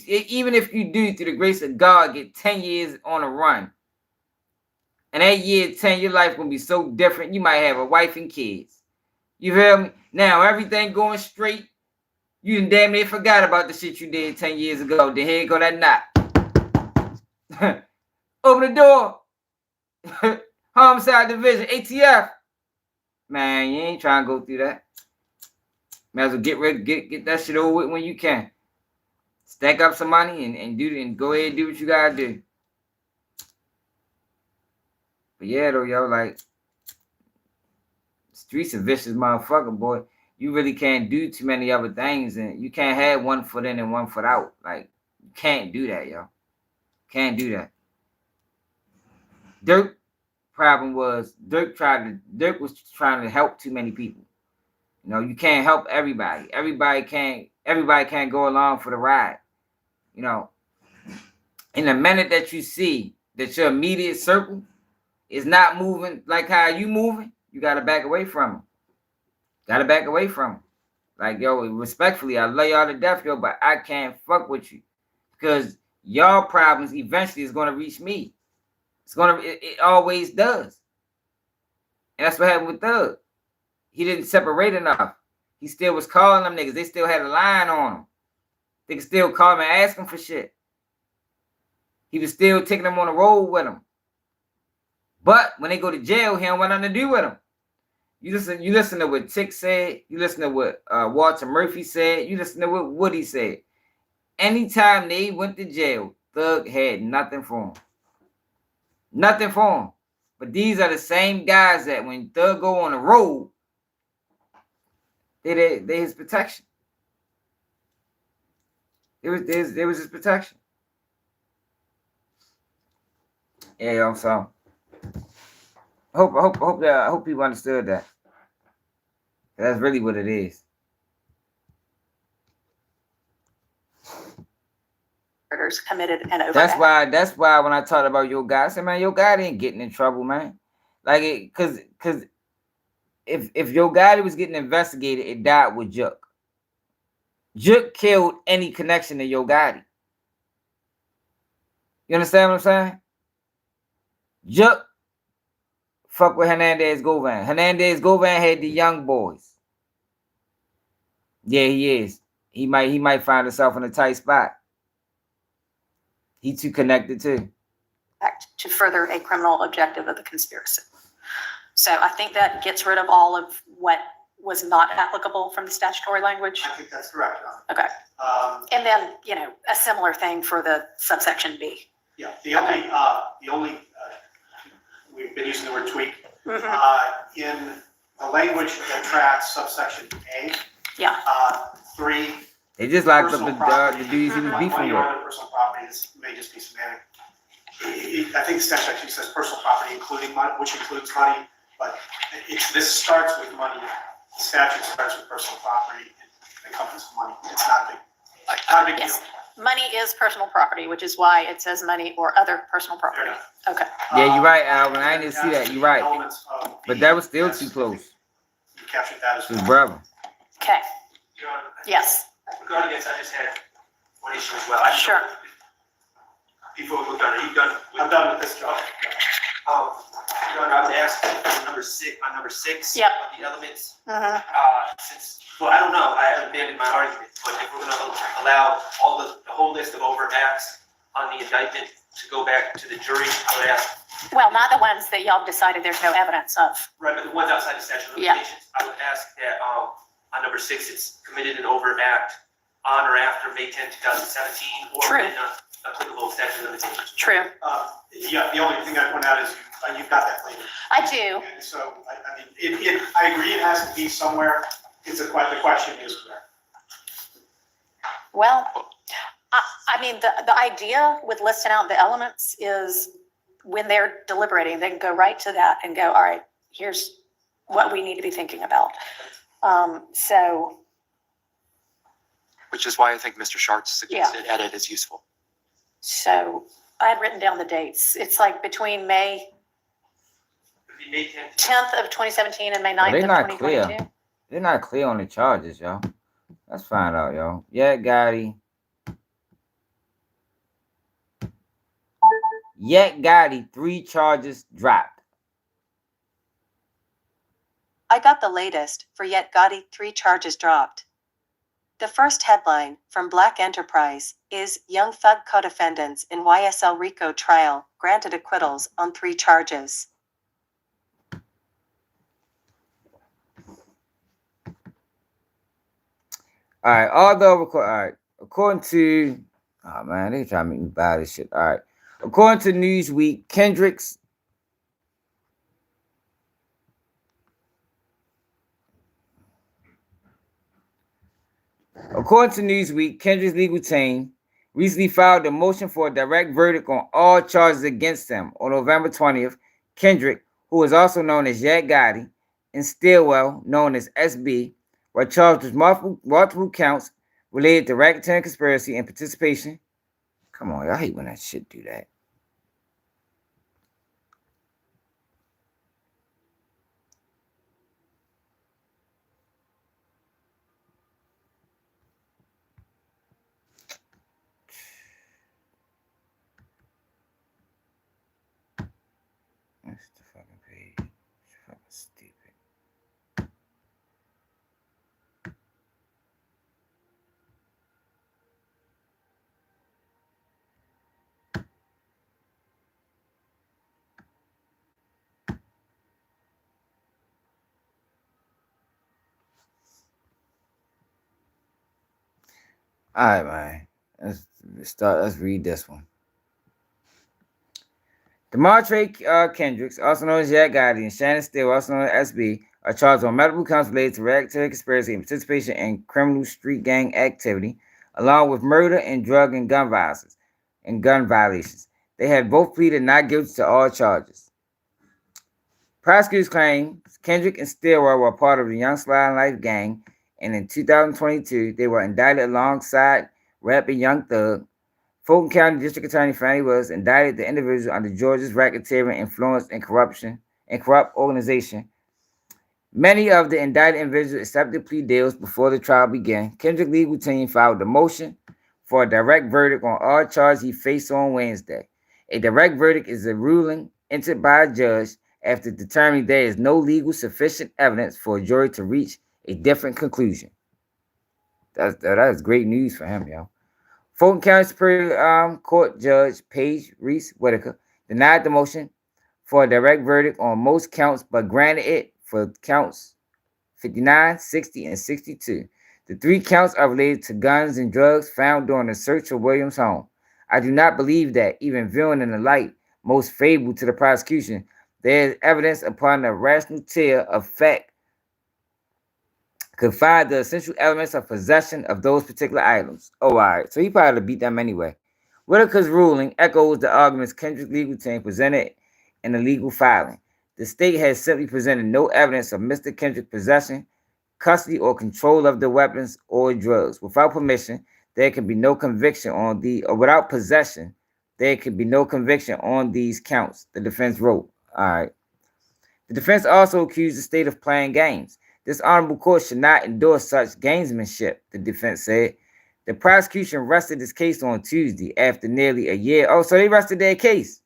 through the grace of God get 10 years on a run, and that year 10, your life gonna be so different. You might have a wife and kids. You feel me? Now everything going straight. You done damn near forgot about the shit you did 10 years ago. Then here go that knock. Open the door. Homicide Division, ATF. Man, you ain't trying to go through that. Might as well get that shit over with when you can. Stack up some money and go ahead and do what you gotta do. But yeah, though, yo, like, streets a vicious motherfucker, boy. You really can't do too many other things, and you can't have one foot in and one foot out. Like, you can't do that, yo. Can't do that. Durk problem was Durk was trying to help too many people. You know, you can't help everybody. Everybody can't go along for the ride. You know, in the minute that you see that your immediate circle is not moving like how you moving, you gotta back away from them. Gotta back away from them. Like, yo, respectfully, I love y'all to death, yo, but I can't fuck with you because y'all problems eventually is going to reach me. It always does. And that's what happened with Thug. He didn't separate enough. He still was calling them niggas. They still had a line on him. They could still call him and ask him for shit. He was still taking them on the road with him. But when they go to jail, he don't want nothing to do with them. You listen to what Tick said. You listen to what Walter Murphy said. You listen to what Woody said. Anytime they went to jail, Thug had nothing for him. Nothing for him. But these are the same guys that when Thug go on the road, they his protection. There was his protection. Yeah, yo, so I hope people understood that. That's really what it is. Murders committed and over. That's why when I talked about your guy, I said, man, your guy ain't getting in trouble, man. Like it, cause if your guy was getting investigated, it died with Juk. Juk killed any connection to Yo Gotti. You understand what I'm saying? Juk fuck with Hernandez Govan. Hernandez Govan had the young boys. Yeah, he is. He might find himself in a tight spot. He too connected too. To further a criminal objective of the conspiracy. So I think that gets rid of all of what was not applicable from the statutory language. I think that's correct, Your Honor. Okay. And then, a similar thing for the subsection B. Yeah, the only we've been using the word tweak. Mm-hmm. In the language that tracks subsection A, Yeah. 3. They just locked up the dudes he was beefing with. Personal property, this may just be semantic. I think the statute actually says personal property, including money, which includes money, but this starts with money. The statute starts with personal property. It encompasses money. It's not a big Yes. deal. Money is personal property, which is why it says money or other personal property. Okay. Yeah, you're right, Alvin. I didn't see that. You're right. Elements of But that was still too close. You captured that as His well. brother. Okay. Your Honor, Yes. regarding this, I just had one issue as well. Sure. Before we move on, are you done? I'm done with this job. Your Honor, I would ask on number six, Yep. on the elements, Mm-hmm. well, I don't know, I haven't abandoned my argument, but if we're gonna allow all the whole list of overt acts on the indictment to go back to the jury, I would ask, Well, not the ones that y'all decided there's no evidence of. right, but the ones outside the statute of Yeah. limitations, I would ask that, on number 6, it's committed an overt act on or after May 10, 2017, or True. within applicable statute of limitations. True. Yeah, the only thing I point out is you've got that later. I do. And so, I mean, I agree it has to be somewhere. The question is correct. Well, I mean, the idea with listing out the elements is when they're deliberating, they can go right to that and go, all right, here's what we need to be thinking about. So, Which is why I think Mr. Shart's suggested edit is useful. so I had written down the dates. It's like between May It'd be May 10th. 10th of 2017 and May Well, 9th they of not 2022. They're not clear on the charges, y'all. Let's find out, y'all. Yak Gotti, 3 charges dropped. I got the latest for Yak Gotti, 3 charges dropped. The first headline from Black Enterprise is Young Thug co-defendants in YSL RICO trial granted acquittals on 3 charges. All right, according to, oh man, they trying to make me buy this shit. All right, according to Newsweek, Kendrick's legal team recently filed a motion for a direct verdict on all charges against him on November 20th. Kendrick, who is also known as Yak Gotti, and Stillwell, known as SB, were charged with multiple counts related to racketeering conspiracy and participation. Come on, y'all hate when that shit do that. That's the fucking page. It's fucking stupid. All right, man. Let's read this one. DeMartre Kendricks, also known as Yak Gotti, and Shannon Steele, also known as SB, are charged on multiple counts related to racketeering conspiracy and participation in criminal street gang activity, along with murder and drug and gun violations. They have both pleaded not guilty to all charges. Prosecutors claim Kendrick and Steele were part of the Young Slide Life gang, and in 2022, they were indicted alongside rapper Young Thug. Fulton County District Attorney Fannie Willis indicted the individual under Georgia's racketeering influence and corrupt organization. Many of the indicted individuals accepted plea deals before the trial began. Kendrick's legal team filed a motion for a direct verdict on all charges he faced on Wednesday. A direct verdict is a ruling entered by a judge after determining there is no legal sufficient evidence for a jury to reach a different conclusion. That is great news for him, yo. Fulton County Superior Court Judge Paige Reese Whitaker denied the motion for a direct verdict on most counts, but granted it for counts 59, 60, and 62. The 3 counts are related to guns and drugs found during the search of Williams' home. I do not believe that, even viewing in the light most favorable to the prosecution, there is evidence upon the rational tier of fact could find the essential elements of possession of those particular items. Oh, all right. So he probably beat them anyway. Whitaker's ruling echoes the arguments Kendrick's legal team presented in the legal filing. The state has simply presented no evidence of Mr. Kendrick's possession, custody, or control of the weapons or drugs. Without permission, there can be no conviction on without possession, there can be no conviction on these counts, the defense wrote. All right. The defense also accused the state of playing games. This honorable court should not endorse such gamesmanship, the defense said. The prosecution rested this case on Tuesday after nearly a year. Oh, so they rested their case.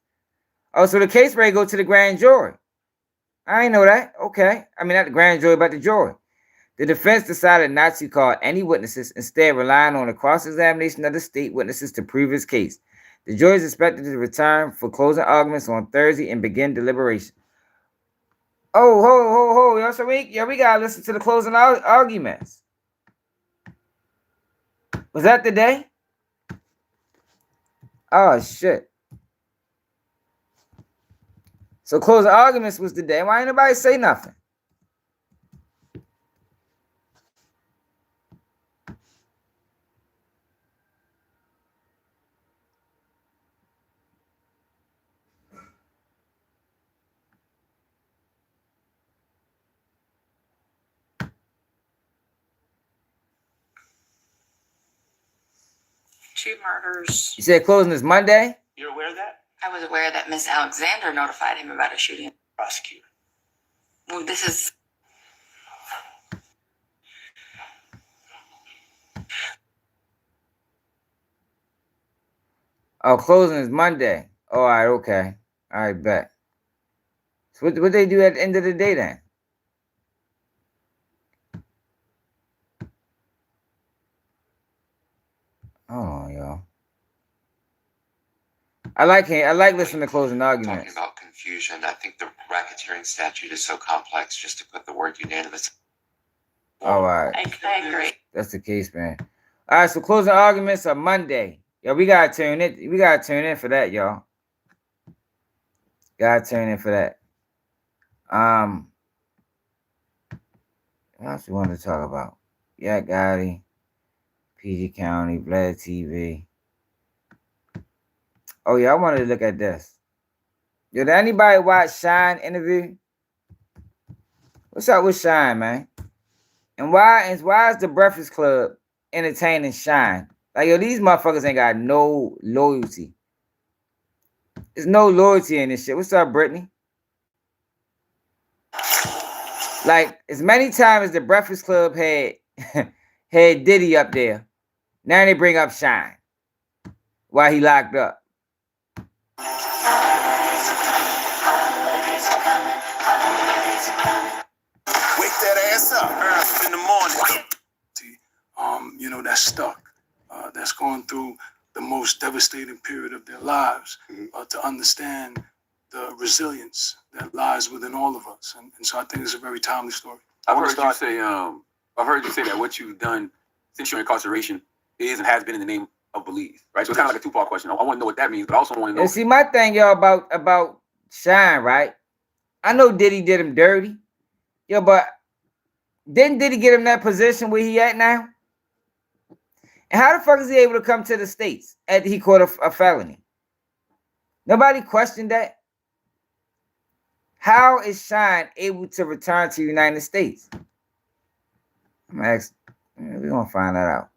Oh, so the case may go to the grand jury. I didn't know that. Okay. I mean, not the grand jury, but the jury. The defense decided not to call any witnesses, instead relying on the cross-examination of the state witnesses to prove his case. The jury is expected to return for closing arguments on Thursday and begin deliberation. Oh, ho. Yo, so we gotta listen to the closing arguments. Was that the day? Oh, shit. So closing arguments was the day. Why ain't nobody say nothing? Two murders. You said closing is Monday? You're aware of that? I was aware that Miss Alexander notified him about a shooting. Prosecutor. Well, this is... Oh, closing is Monday. Oh, all right, okay. All right, bet. So what they do at the end of the day then? Oh, yo. I like listening to closing arguments. Talking about confusion, I think the racketeering statute is so complex just to put the word unanimous. All right. I agree. That's the case, man. All right, so closing arguments are Monday. Yo, we gotta tune in for that, y'all. Gotta tune in for that. What else we want to talk about? Yak Gotti, PG County, VladTV. Oh yeah, I wanted to look at this. Yo, did anybody watch Shyne interview? What's up with Shyne, man? And why is the Breakfast Club entertaining Shyne? Like, yo, these motherfuckers ain't got no loyalty. There's no loyalty in this shit. What's up, Brittany? Like, as many times as the Breakfast Club had had Diddy up there, now they bring up Shyne while he locked up. that's stuck, that's going through the most devastating period of their lives, to understand the resilience that lies within all of us. And so I think it's a very timely story. I've heard you say that what you've done since your incarceration is and has been in the name of belief, right? So it's kind of like a two-part question. I want to know what that means, but I also want to know. And see, my thing, y'all, about Shyne, right? I know Diddy did him dirty, but didn't Diddy get him that position where he at now? And how the fuck is he able to come to the States after he caught a felony? Nobody questioned that. How is Shyne able to return to the United States? I'm gonna ask. We're gonna find that out.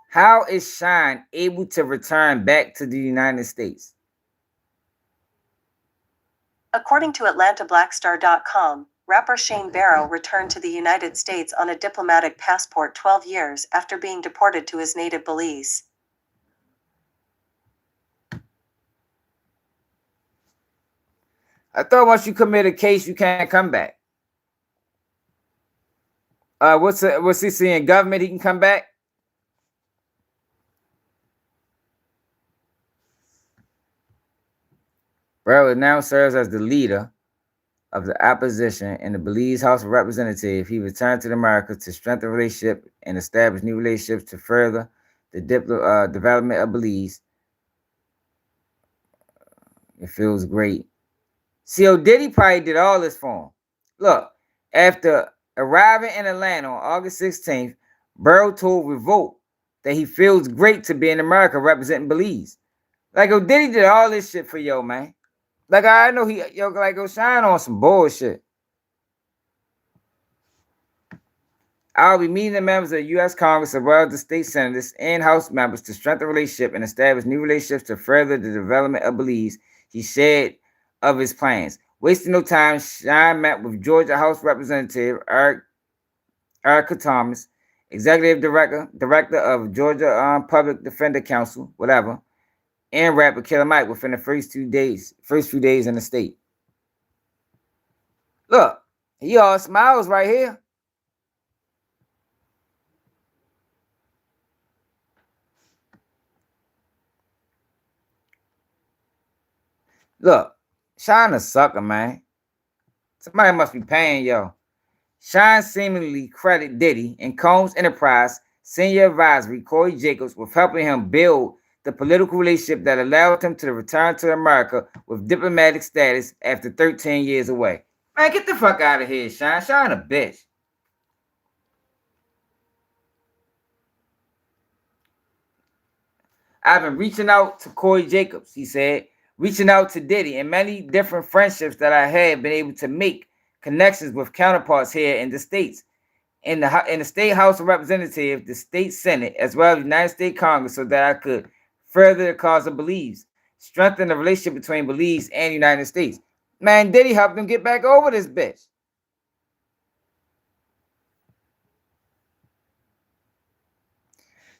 How is Shyne able to return back to the United States? According to AtlantaBlackStar.com, rapper Shane Barrow returned to the United States on a diplomatic passport 12 years after being deported to his native Belize. I thought once you commit a case, you can't come back. What's he saying? Government, he can come back? Barrow now serves as the leader of the opposition in the Belize House of Representatives. He returned to America to strengthen relationship and establish new relationships to further the development of Belize. It feels great. See, Diddy probably did all this for him. Look, after arriving in Atlanta on August 16th, Barrow told Revolt that he feels great to be in America representing Belize. Like, Diddy did all this shit for man. Like, I know Shyne on some bullshit. I'll be meeting the members of the U.S. Congress as well as the state senators and House members to strengthen the relationship and establish new relationships to further the development of Belize. He shared of his plans. Wasting no time, Shyne met with Georgia House Representative Erica Thomas, Executive Director of Georgia Public Defender Council, whatever, and rapper Killer Mike within the first few days in the state. Look, he all smiles right here. Look, Shyne a sucker, man. Somebody must be paying yo. Shyne seemingly credit Diddy and Combs Enterprise senior advisory Corey Jacobs with helping him build the political relationship that allowed him to return to America with diplomatic status after 13 years away. Man, get the fuck out of here, Shyne. Shyne a bitch. I've been reaching out to Corey Jacobs, he said, reaching out to Diddy and many different friendships that I had been able to make connections with counterparts here in the States, in the State House of Representatives, the State Senate, as well as the United States Congress, so that I could further the cause of Belize, strengthen the relationship between Belize and the United States. Man, Diddy helped him get back over this bitch.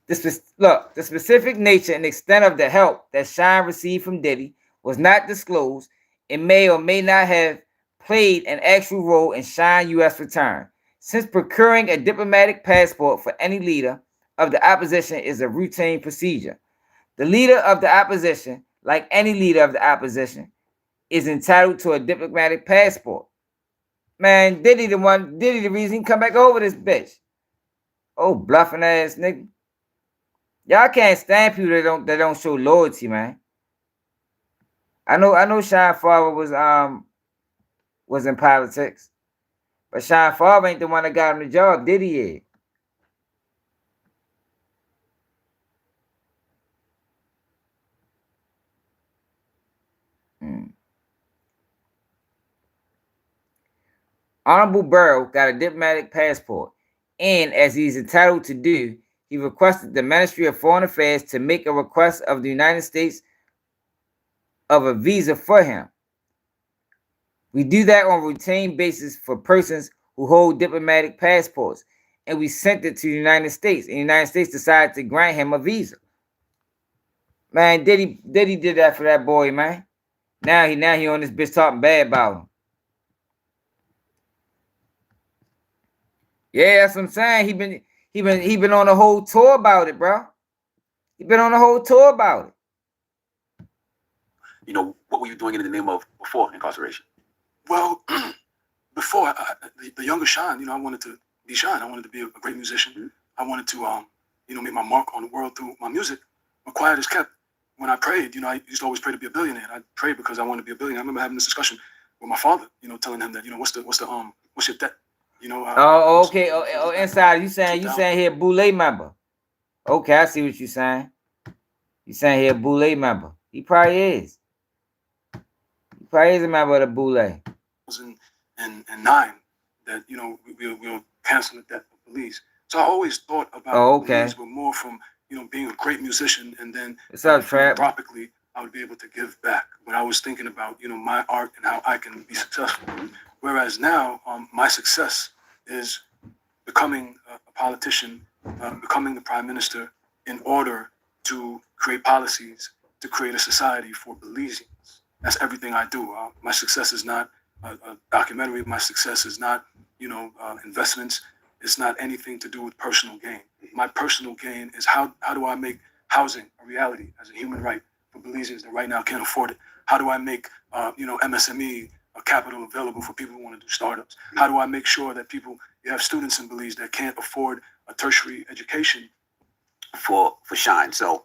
The specific nature and extent of the help that Shyne received from Diddy was not disclosed. It may or may not have played an actual role in Shyne's U.S. return, since procuring a diplomatic passport for any leader of the opposition is a routine procedure. The leader of the opposition, like any leader of the opposition, is entitled to a diplomatic passport. Man, Diddy the reason he can come back over this bitch. Oh, bluffing ass nigga. Y'all can't stand people that don't show loyalty, man. I know Shyne's father was in politics, but Shyne's father ain't the one that got him the job, Diddy is. Honorable Barrow got a diplomatic passport, and as he's entitled to do, he requested the Ministry of Foreign Affairs to make a request of the United States of a visa for him. We do that on a routine basis for persons who hold diplomatic passports, and we sent it to the United States, and the United States decided to grant him a visa. Man, Diddy did that for that boy, man. Now he on this bitch talking bad about him. Yeah, that's what I'm saying. He been on a whole tour about it, bro. He been on a whole tour about it. You know, what were you doing in the name of before incarceration? Well, before the younger Shyne, you know, I wanted to be Shyne. I wanted to be a great musician. I wanted to, you know, make my mark on the world through my music. But quiet as kept. When I prayed, you know, I used to always pray to be a billionaire. I prayed because I wanted to be a billionaire. I remember having this discussion with my father, you know, telling him that, you know, what's your debt? You know. Oh, okay. Oh, inside you saying here Boulay member. Okay, I see what you saying. You saying here Boulay member. He probably is. He probably is a member of the Boulay. And 9 that, you know, we were canceling the debt of Belize. So I always thought about Belize, but more from, you know, being a great musician, and then philanthropically, I would be able to give back. But I was thinking about, you know, my art and how I can be successful. Whereas now, my success is becoming a politician, becoming the prime minister, in order to create policies to create a society for Belizeans. That's everything I do. My success is not a documentary. My success is not, you know, investments. It's not anything to do with personal gain. My personal gain is how do I make housing a reality as a human right for Belizeans that right now can't afford it? How do I make, you know, MSME a capital available for people who want to do startups? How do I make sure that you have students in Belize that can't afford a tertiary education? For Shyne. So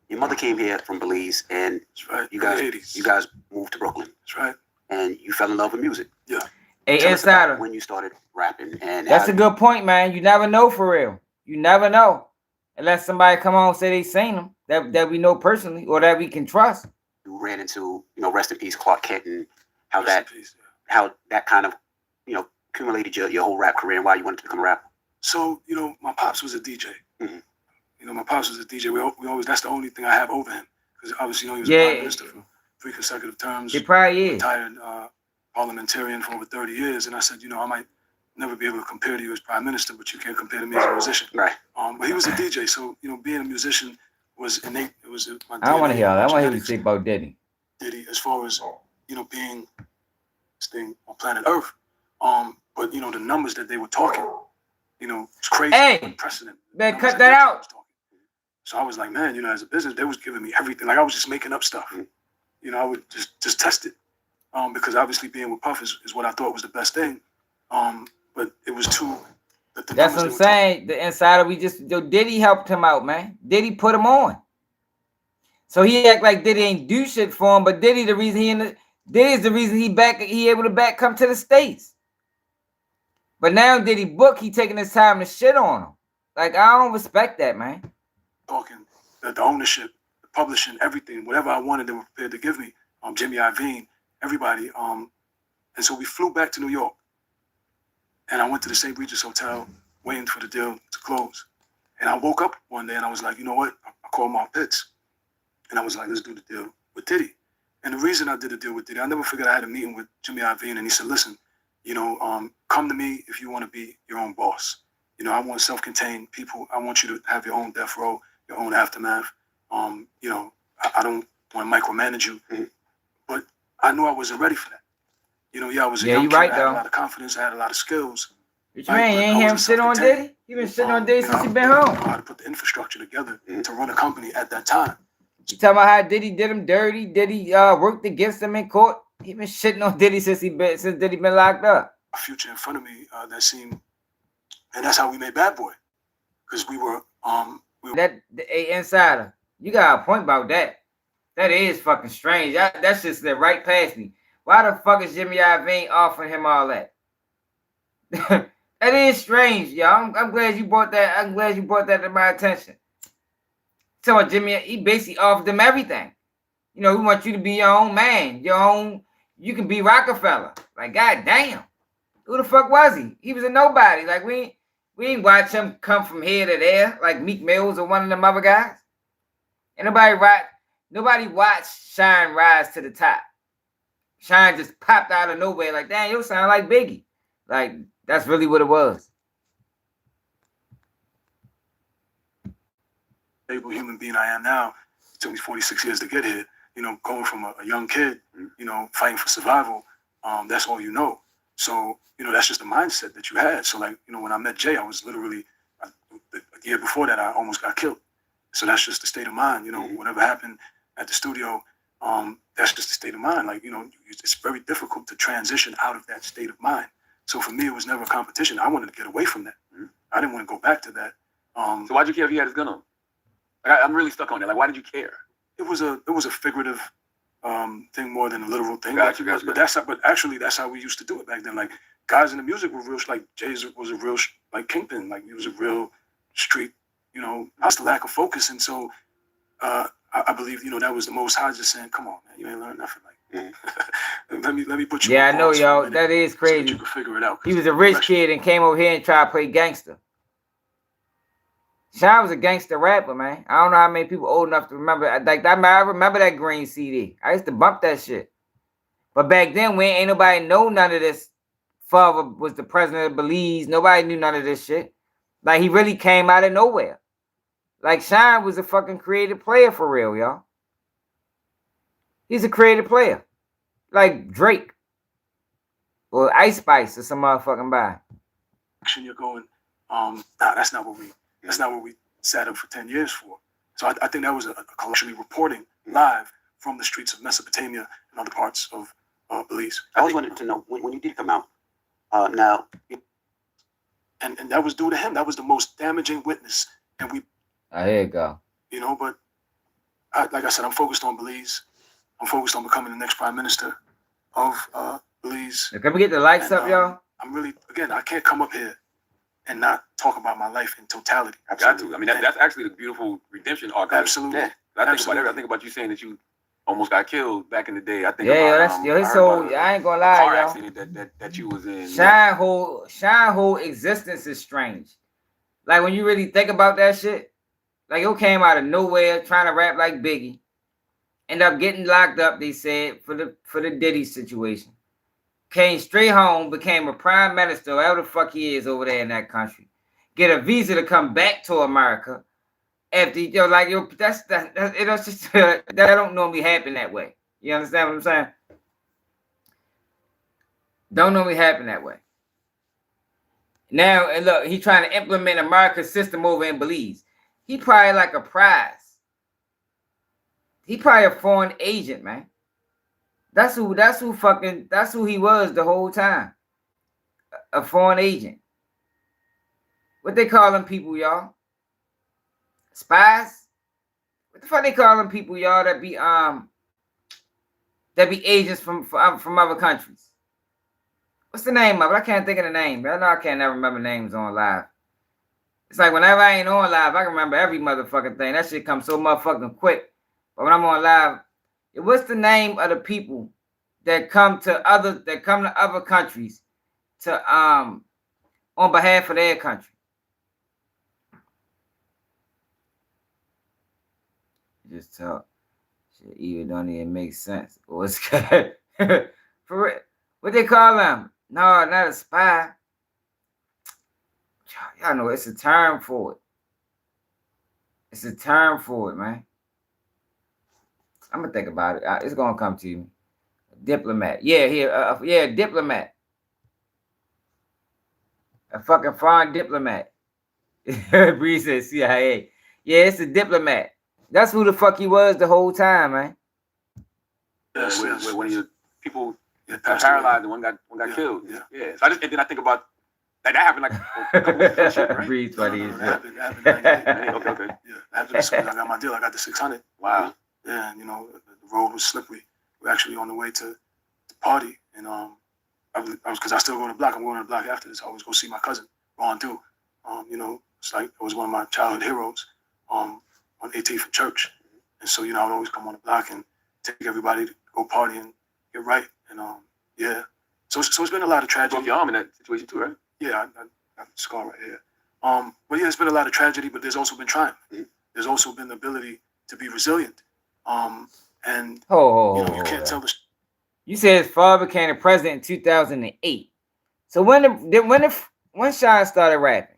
your mother came here from Belize, and you guys moved to Brooklyn. That's right. And you fell in love with music. Yeah. Hey, Tell us about Insider. when you started rapping, and that's a good point, man. You never know for real. You never know, unless somebody come on and say they seen them that we know personally or that we can trust. You ran into, you know, rest in peace, Clark Kent, and how that kind of, you know, accumulated your whole rap career and why you wanted to become a rapper. So, you know, my pops was a DJ. Mm-hmm. You know, my pops was a DJ. We always, that's the only thing I have over him, because obviously, you know, he was a prime minister for 3 consecutive terms. He probably is. Retired parliamentarian for over 30 years. And I said, you know, I might never be able to compare to you as prime minister, but you can't compare to me as a musician. Right. But he was a DJ, so, you know, being a musician was innate. It was my DNA. I don't want to hear all that. I want to hear you say about Diddy. Diddy, as far as, you know, being this thing on planet Earth. But, you know, the numbers that they were talking, you know, it's crazy. Hey, unprecedented. Man, cut that out. So I was like, man, you know, as a business, they was giving me everything. Like, I was just making up stuff. You know, I would just test it. Because obviously being with Puff is what I thought was the best thing. But it was too. That's what I'm saying. The Insider, Diddy helped him out, man. Diddy put him on. So he act like Diddy ain't do shit for him, but Diddy's the reason he able to come to the States. But now Diddy book, he taking his time to shit on him. Like, I don't respect that, man. Talking the ownership, the publishing, everything, whatever I wanted, they were prepared to give me. Jimmy Iovine, everybody. And so we flew back to New York. And I went to the St. Regis Hotel, waiting for the deal to close. And I woke up one day and I was like, you know what? I called Mark Pitts. And I was like, let's do the deal with Diddy. And the reason I did the deal with Diddy, I never forget I had a meeting with Jimmy Iovine, and he said, listen, you know, come to me if you want to be your own boss. You know, I want self-contained people. I want you to have your own death row, your own aftermath. You know, I don't want to micromanage you. But I knew I wasn't ready for that. You know, I was a young kid. I had a lot of confidence. I had a lot of skills. What you mean? You ain't hear him sit on Diddy? He been sitting on Diddy since he been home. I know how to put the infrastructure together to run a company at that time. You talking about how Diddy did him dirty? Diddy worked against him in court? He been shitting on Diddy since Diddy been locked up. A future in front of me that seemed, and that's how we made Bad Boy, because we were that the Insider. You got a point about that. That is fucking strange. That's just the right past me. Why the fuck is Jimmy Iovine offering him all that? That is strange, y'all. I'm glad you brought that. I'm glad you brought that to my attention. So Jimmy, he basically offered them everything. You know, we want you to be your own man, your own. You can be Rockefeller. Like, goddamn, who the fuck was he? He was a nobody. Like, we ain't watch him come from here to there like Meek Mills or one of them other guys. And nobody watched Shyne rise to the top. Shyne just popped out of nowhere. Like, damn, you sound like Biggie. Like, that's really what it was. Stable human being I am now. It took me 46 years to get here. you know, going from a young kid, you know, fighting for survival, that's all you know. So, you know, that's just the mindset that you had. So, like, you know, when I met Jay, I was literally, a year before that, I almost got killed. So that's just the state of mind. You know, whatever happened at the studio, that's just the state of mind. Like, you know, it's very difficult to transition out of that state of mind. So for me, it was never a competition. I wanted to get away from that. I didn't want to go back to that. So why'd you care if he had his gun on? Like, I'm really stuck on that. Like, why did you care? It was a figurative thing more than a literal thing. Gotcha. But actually that's how we used to do it back then. Like, guys in the music were real, like Jay was a real like kingpin. Like, he was a real street, you know, just a lack of focus. And so I believe, you know, that was the Most High just saying, come on, man, you ain't learned nothing. Like, let me put you. Yeah, I know, y'all. That is crazy. So you can figure it out. He was a rich kid and came over here and tried to play gangster. Shyne was a gangster rapper, man. I don't know how many people old enough to remember. Like, I remember that green CD. I used to bump that shit. But back then, when ain't nobody know none of this. Father was the president of Belize. Nobody knew none of this shit. Like, he really came out of nowhere. Like, Shyne was a fucking creative player for real, y'all. He's a creative player. Like Drake. Or Ice Spice or some motherfucking body. You're going, nah, that's not what we sat up for 10 years for. So I think that was a collectually reporting live from the streets of Mesopotamia and other parts of Belize. I always wanted to know when you did come out. Now, and that was due to him. That was the most damaging witness. And we. Here you go. You know, but like I said, I'm focused on Belize. I'm focused on becoming the next prime minister of Belize. Can we get the lights up, y'all? I'm really, again, I can't come up here and not talk about my life in totality. I got to. I mean, that's actually the beautiful redemption arc. Absolutely. Yeah. I think about you saying that you almost got killed back in the day. I think his whole. I ain't gonna lie, car y'all. accident that you was in. Shyne whole existence is strange. Like, when you really think about that shit, like, it came out of nowhere trying to rap like Biggie. End up getting locked up, they said, for the Diddy situation. Came straight home, became a prime minister, whatever the fuck he is over there in that country. Get a visa to come back to America. After, that's just that don't normally happen that way. You understand what I'm saying? Don't normally happen that way. Now, and look, he trying to implement America's system over in Belize. He probably like a prize. He probably a foreign agent, man. That's who he was the whole time. A foreign agent. What they call them people, y'all? Spies? What the fuck they call them people, y'all, that be agents from other countries? What's the name of it? I can't think of the name. I know I can't never remember names on live. It's like whenever I ain't on live, I can remember every motherfucking thing. That shit comes so motherfucking quick. But when I'm on live, what's the name of the people that come to other countries to on behalf of their country? Just talk. Shit even don't even make sense. What's good? For real. What they call them? No, not a spy. Y'all know it's a term for it. It's a term for it, man. I'm gonna think about it. It's gonna come to you. Diplomat. Yeah, diplomat. A fucking foreign diplomat. Bree said CIA. Yeah, it's a diplomat. That's who the fuck he was the whole time, man. Where one of your people paralyzed and one got killed. Yeah. So then I think about that happened like a couple weeks ago, right? Bree's funny. Okay. Yeah, after the school, I got my deal. I got the 600. Wow. Yeah, and you know, the road was slippery. We're actually on the way to party, and because I still go to the block. I'm going to the block after this. I always go see my cousin, Ron too. You know, it's like it was one of my childhood heroes. On 18th and Church, and so you know, I would always come on the block and take everybody to go party and get right, and yeah. So it's been a lot of tragedy. You broke your arm in that situation too, right? Yeah, I got a scar right here. But yeah, it's been a lot of tragedy, but there's also been triumph. There's also been the ability to be resilient. And you can't tell the. You said his father became the president in 2008. So when Shyne started rapping?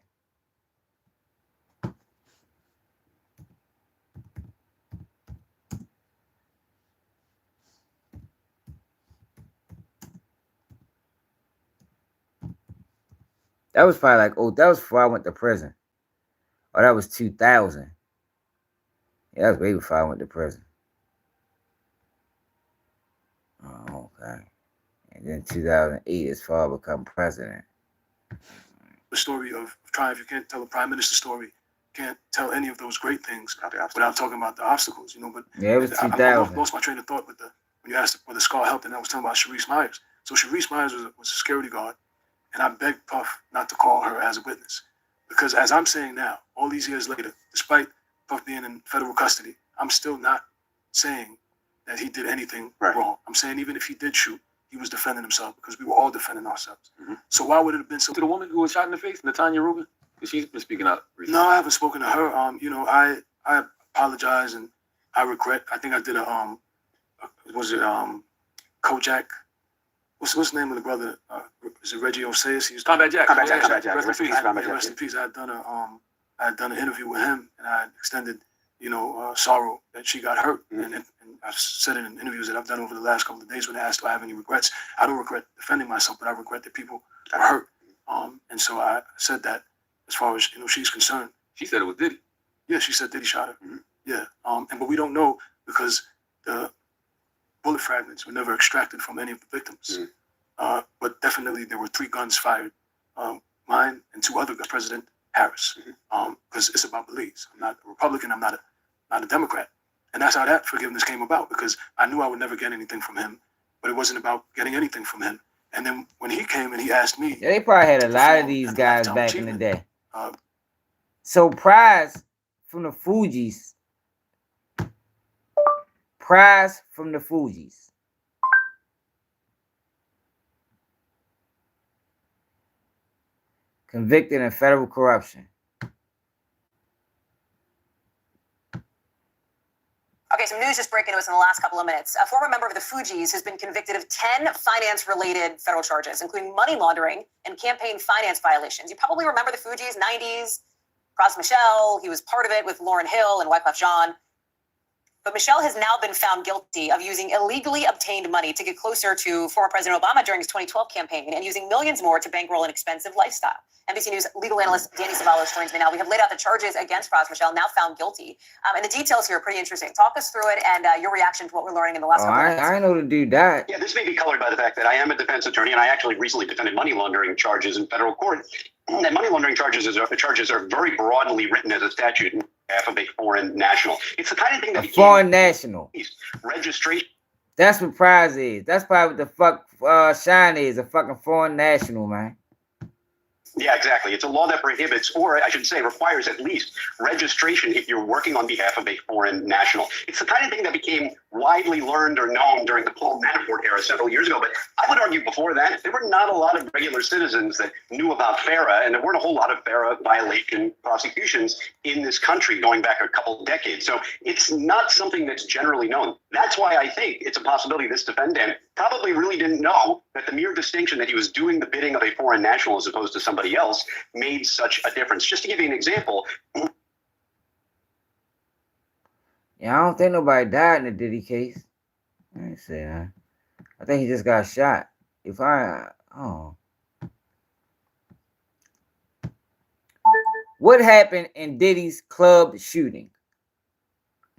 That was probably like, oh, that was before I went to prison. Oh, that was 2000. Yeah, that was way before I went to prison. Oh, okay. And then 2008 is before I become president. The story of trying, if you can't tell a prime minister story, can't tell any of those great things without talking about the obstacles, you know. But yeah, it was 2000. I lost my train of thought with when you asked whether Scar helped, and I was talking about Sharice Myers. So Sharice Myers was a security guard, and I begged Puff not to call her as a witness. Because as I'm saying now, all these years later, despite Puff being in federal custody, I'm still not saying that he did anything wrong. I'm saying even if he did shoot, he was defending himself because we were all defending ourselves. So why would it have been so? To the woman who was shot in the face, Natanya Rubin, because she's been speaking out recently. No, I haven't spoken to her. You know, I apologize and I regret. I think I did Kojak? What's the name of the brother? Is it Reggie Oseas? He's Combat Jack. Combat Jack. Rest in peace. I had done an interview with him, and I extended, sorrow that she got hurt. And I've said it in interviews that I've done over the last couple of days when they asked, do I have any regrets? I don't regret defending myself, but I regret that people were hurt. And so I said that as far as, she's concerned. She said it was Diddy. Yeah, she said Diddy shot her. Yeah. But we don't know because the bullet fragments were never extracted from any of the victims. But definitely there were 3 guns fired. Mine and 2 other guns, President Harris. Because it's about beliefs. I'm not a Republican, I'm not a Democrat. And that's how that forgiveness came about, because I knew I would never get anything from him, but it wasn't about getting anything from him. And then when he came and he asked me... Yeah, they probably had a lot of these guys back in the day. So Prize from the Fugees. Prize from the Fugees. Convicted in federal corruption. Okay, some news just breaking to us in the last couple of minutes. A former member of the Fugees has been convicted of 10 finance-related federal charges, including money laundering and campaign finance violations. You probably remember the Fugees, 90s, Cross Michelle. He was part of it with Lauryn Hill and Wyclef Jean. But Michelle has now been found guilty of using illegally obtained money to get closer to former President Obama during his 2012 campaign and using millions more to bankroll an expensive lifestyle. NBC News legal analyst Danny Savalos joins me now. We have laid out the charges against Pras Michelle, now found guilty. And the details here are pretty interesting. Talk us through it and your reaction to what we're learning in the last couple of minutes. I know the dude died. Yeah, this may be colored by the fact that I am a defense attorney, and I actually recently defended money laundering charges in federal court. And money laundering charges are very broadly written as a statute in behalf of a foreign national. It's the kind of thing that foreign national registration. That's what Prize is. That's probably what the fuck Shyne is, a fucking foreign national, man. Yeah, exactly. It's a law that prohibits, or I should say requires at least, registration if you're working on behalf of a foreign national. It's the kind of thing that became widely learned or known during the Paul Manafort era several years ago. But I would argue before that, there were not a lot of regular citizens that knew about FARA, and there weren't a whole lot of FARA violation prosecutions in this country going back a couple decades. So it's not something that's generally known. That's why I think it's a possibility this defendant probably really didn't know that the mere distinction that he was doing the bidding of a foreign national as opposed to somebody else made such a difference. Just to give you an example. Yeah, I don't think nobody died in the Diddy case. Let me see, man. I think he just got shot. What happened in Diddy's club shooting?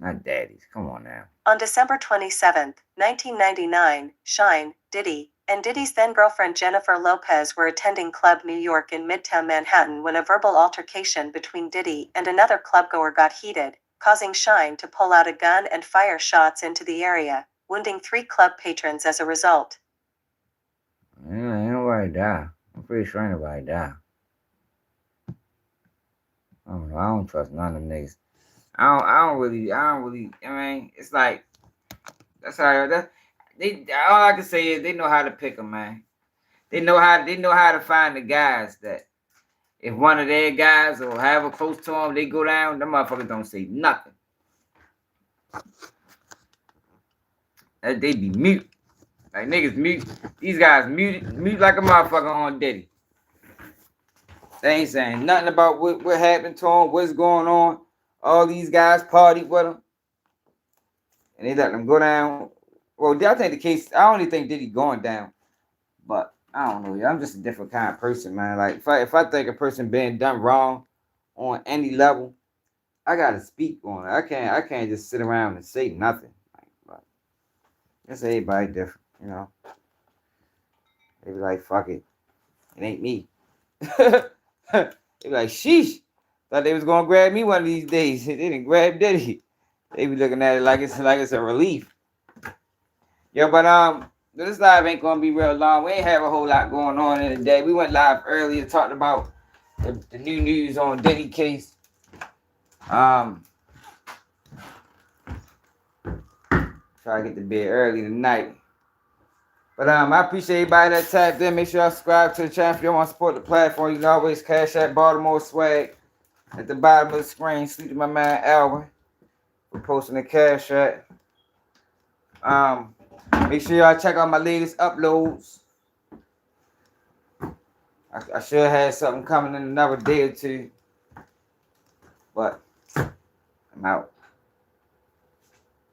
Not Daddy's. Come on now. On December 27, 1999, Shyne, Diddy, and Diddy's then-girlfriend Jennifer Lopez were attending Club New York in Midtown Manhattan when a verbal altercation between Diddy and another clubgoer got heated, causing Shyne to pull out a gun and fire shots into the area, wounding 3 club patrons as a result. Yeah, ain't nobody died. I'm pretty sure ain't nobody died. I don't know. I don't trust none of them niggas. I don't really, I mean, it's like, that's how, all I can say is they know how to pick them, man. They know how to find the guys that if one of their guys or however close to them, they go down, them motherfuckers don't say nothing. They be mute. Like niggas mute. These guys mute like a motherfucker on Diddy. They ain't saying nothing about what happened to him, what's going on. All these guys partied with him. And they let them go down. Well, I think the case, I don't even think Diddy going down. But I don't know, yeah. I'm just a different kind of person, man. Like if I think a person being done wrong on any level, I gotta speak on it. I can't just sit around and say nothing. Like, guess everybody different, you know. They be like, fuck it. It ain't me. They be like, sheesh. Thought they was gonna grab me one of these days. They didn't grab Diddy. They be looking at it like it's a relief. Yo, but this live ain't gonna be real long. We ain't have a whole lot going on in the day. We went live earlier, talked about the new news on Diddy case. Try to get to bed early tonight. But I appreciate everybody that tapped in. Make sure y'all subscribe to the channel if you want to support the platform. You can always cash at Baltimore Swag at the bottom of the screen. Sleep to my man Alvin for posting the cash at. Make sure y'all check out my latest uploads. I should have something coming in another day or two. But I'm out.